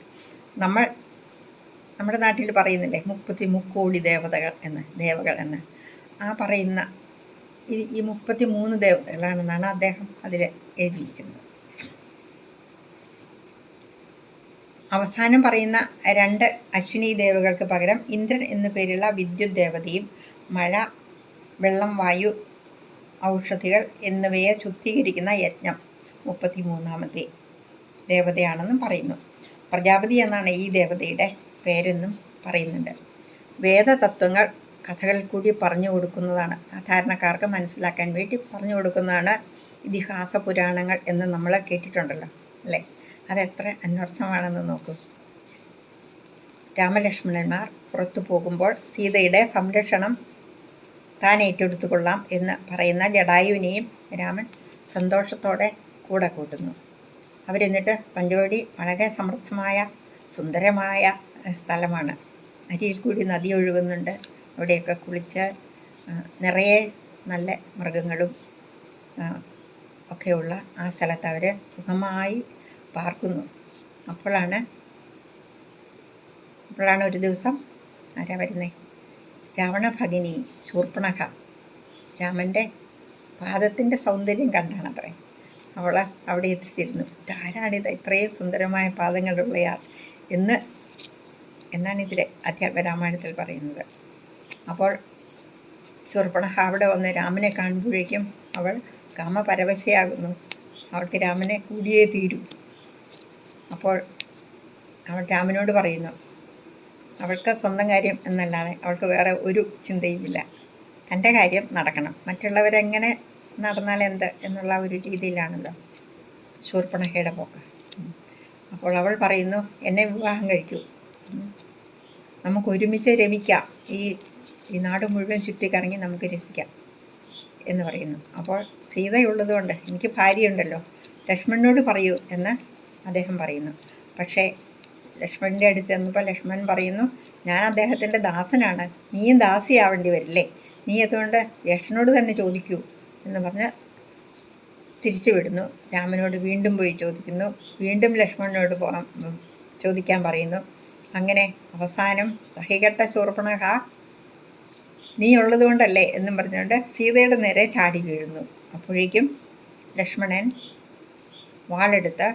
നമ്മുടെ നാട്ടിൽ പറയുന്നില്ലേ 33 ദേവകൾ എന്ന് ആ പറയുന്ന ഈ 33 ദേവതകളാണെന്നാണ് അദ്ദേഹം അതിൽ എഴുതിയിരിക്കുന്നത്. അവസാനം പറയുന്ന 2 അശ്വിനി ദേവകൾക്ക് പകരം ഇന്ദ്രൻ എന്നു പേരുള്ള വിദ്യുത് ദേവതയും മഴ, വെള്ളം, വായു, ഔഷധികൾ എന്നിവയെ ശുദ്ധീകരിക്കുന്ന യജ്ഞം 33ാമത്തെ ദേവതയാണെന്നും പറയുന്നു. പ്രജാപതി എന്നാണ് ഈ ദേവതയുടെ പേരെന്നും പറയുന്നുണ്ട്. വേദതത്വങ്ങൾ കഥകളിൽ കൂടി പറഞ്ഞു കൊടുക്കുന്നതാണ്. സാധാരണക്കാർക്ക് മനസ്സിലാക്കാൻ വേണ്ടി പറഞ്ഞു കൊടുക്കുന്നതാണ് ഇതിഹാസ പുരാണങ്ങൾ എന്ന് നമ്മൾ കേട്ടിട്ടുണ്ടല്ലോ അല്ലേ? അതെത്ര അന്വർത്ഥമാണെന്ന് നോക്കൂ. രാമലക്ഷ്മണന്മാർ പുറത്തു പോകുമ്പോൾ സീതയുടെ സംരക്ഷണം താൻ ഏറ്റെടുത്തുകൊള്ളാം എന്ന് പറയുന്ന ജടായുവിനെയും രാമൻ സന്തോഷത്തോടെ കൂടെ കൂട്ടുന്നു. അവരെന്നിട്ട് പഞ്ചവടി വളരെ സമൃദ്ധമായ സുന്ദരമായ സ്ഥലമാണ്. അരിയിൽ കൂടി നദി ഒഴുകുന്നുണ്ട്. അവിടെയൊക്കെ കുളിച്ച് നിറയെ നല്ല മൃഗങ്ങളും ഒക്കെയുള്ള ആ സ്ഥലത്ത് അവർ സുഖമായി പാർക്കുന്നു. അപ്പോഴാണ് ഒരു ദിവസം ആരാ വരുന്നേ? രാവണഭഗിനി ശൂർപ്പണഖ രാമൻ്റെ പാദത്തിൻ്റെ സൗന്ദര്യം കണ്ടാണത്രേ അവൾ അവിടെ എത്തിച്ചിരുന്നു. ഇതാരാണിത് ഇത്രയും സുന്ദരമായ പാദങ്ങളുള്ളയാൾ എന്നാണ് ഇതിൽ അധ്യാത്മരാമായണത്തിൽ പറയുന്നത്. അപ്പോൾ ശൂർപ്പണഖ അവിടെ വന്ന് രാമനെ കാണുമ്പോഴേക്കും അവൾ കാമപരവശയാകുന്നു. അവൾക്ക് രാമനെ കൂടിയേ തീരൂ. അപ്പോൾ അവൾ രാമനോട് പറയുന്നു, അവൾക്ക് സ്വന്തം കാര്യം എന്നല്ലാതെ അവൾക്ക് വേറെ ഒരു ചിന്തയുമില്ല. തൻ്റെ കാര്യം നടക്കണം, മറ്റുള്ളവരെങ്ങനെ നടന്നാൽ എന്ത് എന്നുള്ള ഒരു രീതിയിലാണല്ലോ ശൂർപ്പണഖയുടെ പോക്ക്. അപ്പോൾ അവൾ പറയുന്നു, എന്നെ വിവാഹം കഴിക്കൂ, നമുക്ക് ഒരുമിച്ച് രമിക്കാം, ഈ നാട് മുഴുവൻ ചുറ്റിക്കറങ്ങി നമുക്ക് രസിക്കാം എന്ന് പറയുന്നു. അപ്പോൾ സീതയുള്ളതുകൊണ്ട് എനിക്ക് ഭാര്യയുണ്ടല്ലോ, ലക്ഷ്മണനോട് പറയൂ എന്ന് അദ്ദേഹം പറയുന്നു. പക്ഷേ ലക്ഷ്മണൻ്റെ അടുത്ത് ചെന്നപ്പോൾ ലക്ഷ്മണൻ പറയുന്നു, ഞാൻ അദ്ദേഹത്തിൻ്റെ ദാസനാണ്, നീയും ദാസിയാവേണ്ടി വരില്ലേ, നീ അതുകൊണ്ട് ജ്യേഷ്ഠനോട് തന്നെ ചോദിക്കൂ എന്ന് പറഞ്ഞ് തിരിച്ചു വിടുന്നു. രാമനോട് വീണ്ടും പോയി ചോദിക്കുന്നു, വീണ്ടും ലക്ഷ്മണനോട് ചോദിക്കാൻ പറയുന്നു. അങ്ങനെ അവസാനം സഹികെട്ട ശൂർപ്പണഖ നീ ഉള്ളതുകൊണ്ടല്ലേ എന്നും പറഞ്ഞുകൊണ്ട് സീതയുടെ നേരെ ചാടി വീഴുന്നു. അപ്പോഴേക്കും ലക്ഷ്മണൻ വാളെടുത്ത്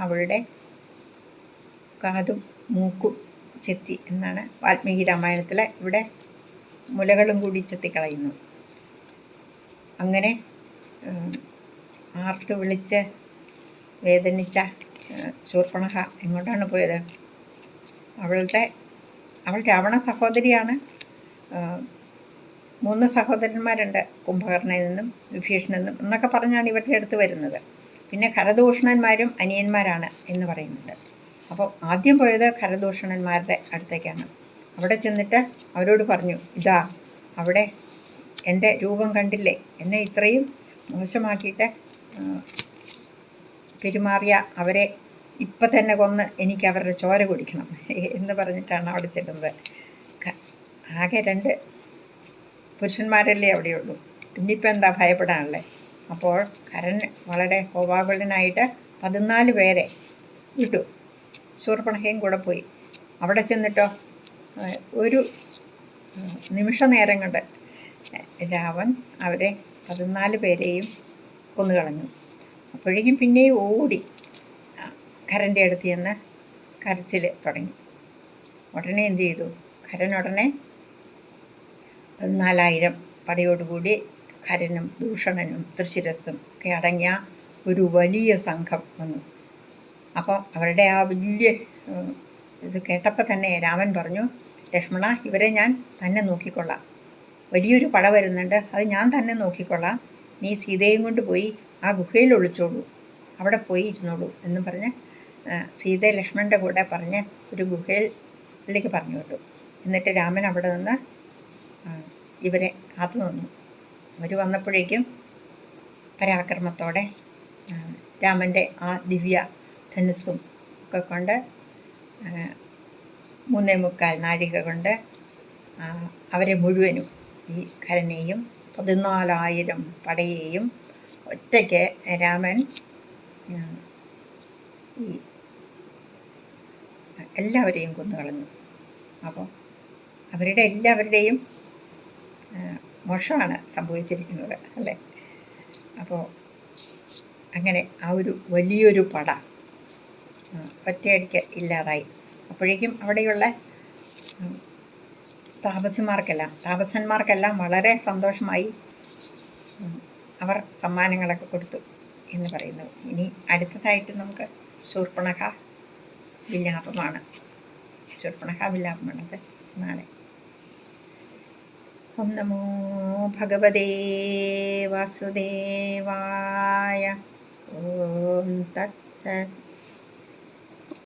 അവളുടെ കാതും മൂക്കും ചെത്തി എന്നാണ് വാൽമീകി രാമായണത്തിൽ ഇവിടെ മുലകളും കൂടി ചെത്തിക്കളയുന്നു. അങ്ങനെ ആർത്ത് വിളിച്ച് വേദനിച്ച ശൂർപ്പണഖ എങ്ങോട്ടാണ് പോയത്? അവൾ രാവണ സഹോദരിയാണ്. 3 സഹോദരന്മാരുണ്ട്, കുംഭകർണനെന്നും വിഭീഷണനെന്നും എന്നൊക്കെ പറഞ്ഞാണ് ഇവരുടെ അടുത്ത് വരുന്നത്. പിന്നെ ഖരദൂഷണന്മാരും അനിയന്മാരാണ് എന്ന് പറയുന്നുണ്ട്. അപ്പോൾ ആദ്യം പോയത് ഖരദൂഷണന്മാരുടെ അടുത്തേക്കാണ്. അവിടെ ചെന്നിട്ട് അവരോട് പറഞ്ഞു, ഇതാ അവിടെ എൻ്റെ രൂപം കണ്ടില്ലേ, എന്നെ ഇത്രയും മോശമാക്കിയിട്ട് പെരുമാറിയ അവരെ ഇപ്പം തന്നെ കൊന്ന് എനിക്ക് അവരുടെ ചോര കുടിക്കണം എന്ന് പറഞ്ഞിട്ടാണ് അവിടെ ചെല്ലുന്നത്. ആകെ 2 പുരുഷന്മാരല്ലേ അവിടെയുള്ളൂ, പിന്നിപ്പോൾ എന്താ ഭയപ്പെടാനല്ലേ? അപ്പോൾ ഖരൻ വളരെ കോപാകുലനായിട്ട് 14 പേരെ വിട്ടു. ശൂർപ്പണഖയും കൂടെ പോയി. അവിടെ ചെന്നിട്ടോ ഒരു നിമിഷ നേരം കൊണ്ട് രാവൺ അവരെ 14 പേരെയും കൊന്നുകളഞ്ഞു. അപ്പോഴേക്കും പിന്നെയും ഓടി ഖരൻ്റെ അടുത്ത് ചെന്ന് കരച്ചിൽ തുടങ്ങി. ഉടനെ എന്ത് ചെയ്തു? ഖരൻ ഉടനെ 14,000 പടയോടുകൂടി ഖരനും ദൂഷണനും തൃശിരസ്സും ഒക്കെ അടങ്ങിയ ഒരു വലിയ സംഘം വന്നു. അപ്പോൾ അവരുടെ ആ വലിയ ഇത് കേട്ടപ്പോൾ തന്നെ രാമൻ പറഞ്ഞു, ലക്ഷ്മണ, ഇവരെ ഞാൻ തന്നെ നോക്കിക്കൊള്ളാം, വലിയൊരു പട വരുന്നുണ്ട്, അത് ഞാൻ തന്നെ നോക്കിക്കൊള്ളാം, നീ സീതയും കൊണ്ട് പോയി ആ ഗുഹയിൽ ഒളിച്ചോളൂ, അവിടെ പോയി ഇരുന്നോളൂ എന്ന് പറഞ്ഞ് സീത ലക്ഷ്മണൻ്റെ കൂടെ പറഞ്ഞ് ഒരു ഗുഹയിലേക്ക് പറഞ്ഞു വിട്ടു. എന്നിട്ട് രാമൻ അവിടെ നിന്ന് ഇവരെ കാത്തു നിന്നു. അവർ വന്നപ്പോഴേക്കും പരാക്രമത്തോടെ രാമൻ്റെ ആ ദിവ്യ ധനുസ്സും ഒക്കെ കൊണ്ട് 3.25 നാഴിക കൊണ്ട് അവരെ മുഴുവനും ഈ ഖരനെയും 14,000 പടയെയും ഒറ്റയ്ക്ക് രാമൻ ഈ എല്ലാവരെയും കൊന്നുകളഞ്ഞു. അപ്പോൾ അവരുടെ എല്ലാവരുടെയും മോശമാണ് സംഭവിച്ചിരിക്കുന്നത് അല്ലേ? അപ്പോൾ അങ്ങനെ ആ ഒരു വലിയൊരു പട ഒറ്റയടിക്ക് ഇല്ലാതായി. അപ്പോഴേക്കും അവിടെയുള്ള താപസന്മാർക്കെല്ലാം വളരെ സന്തോഷമായി. അവർ സമ്മാനങ്ങളൊക്കെ കൊടുത്തു എന്ന് പറയുന്നു. ഇനി അടുത്തതായിട്ട് നമുക്ക് ശൂർപ്പണഖ വിലാപമാണ്. ശൂർപ്പണഖ വിലാപമാണത് നാളെ. ഓം നമോ ഭഗവതേ വാസുദേവായ. ഓം തത്സത്.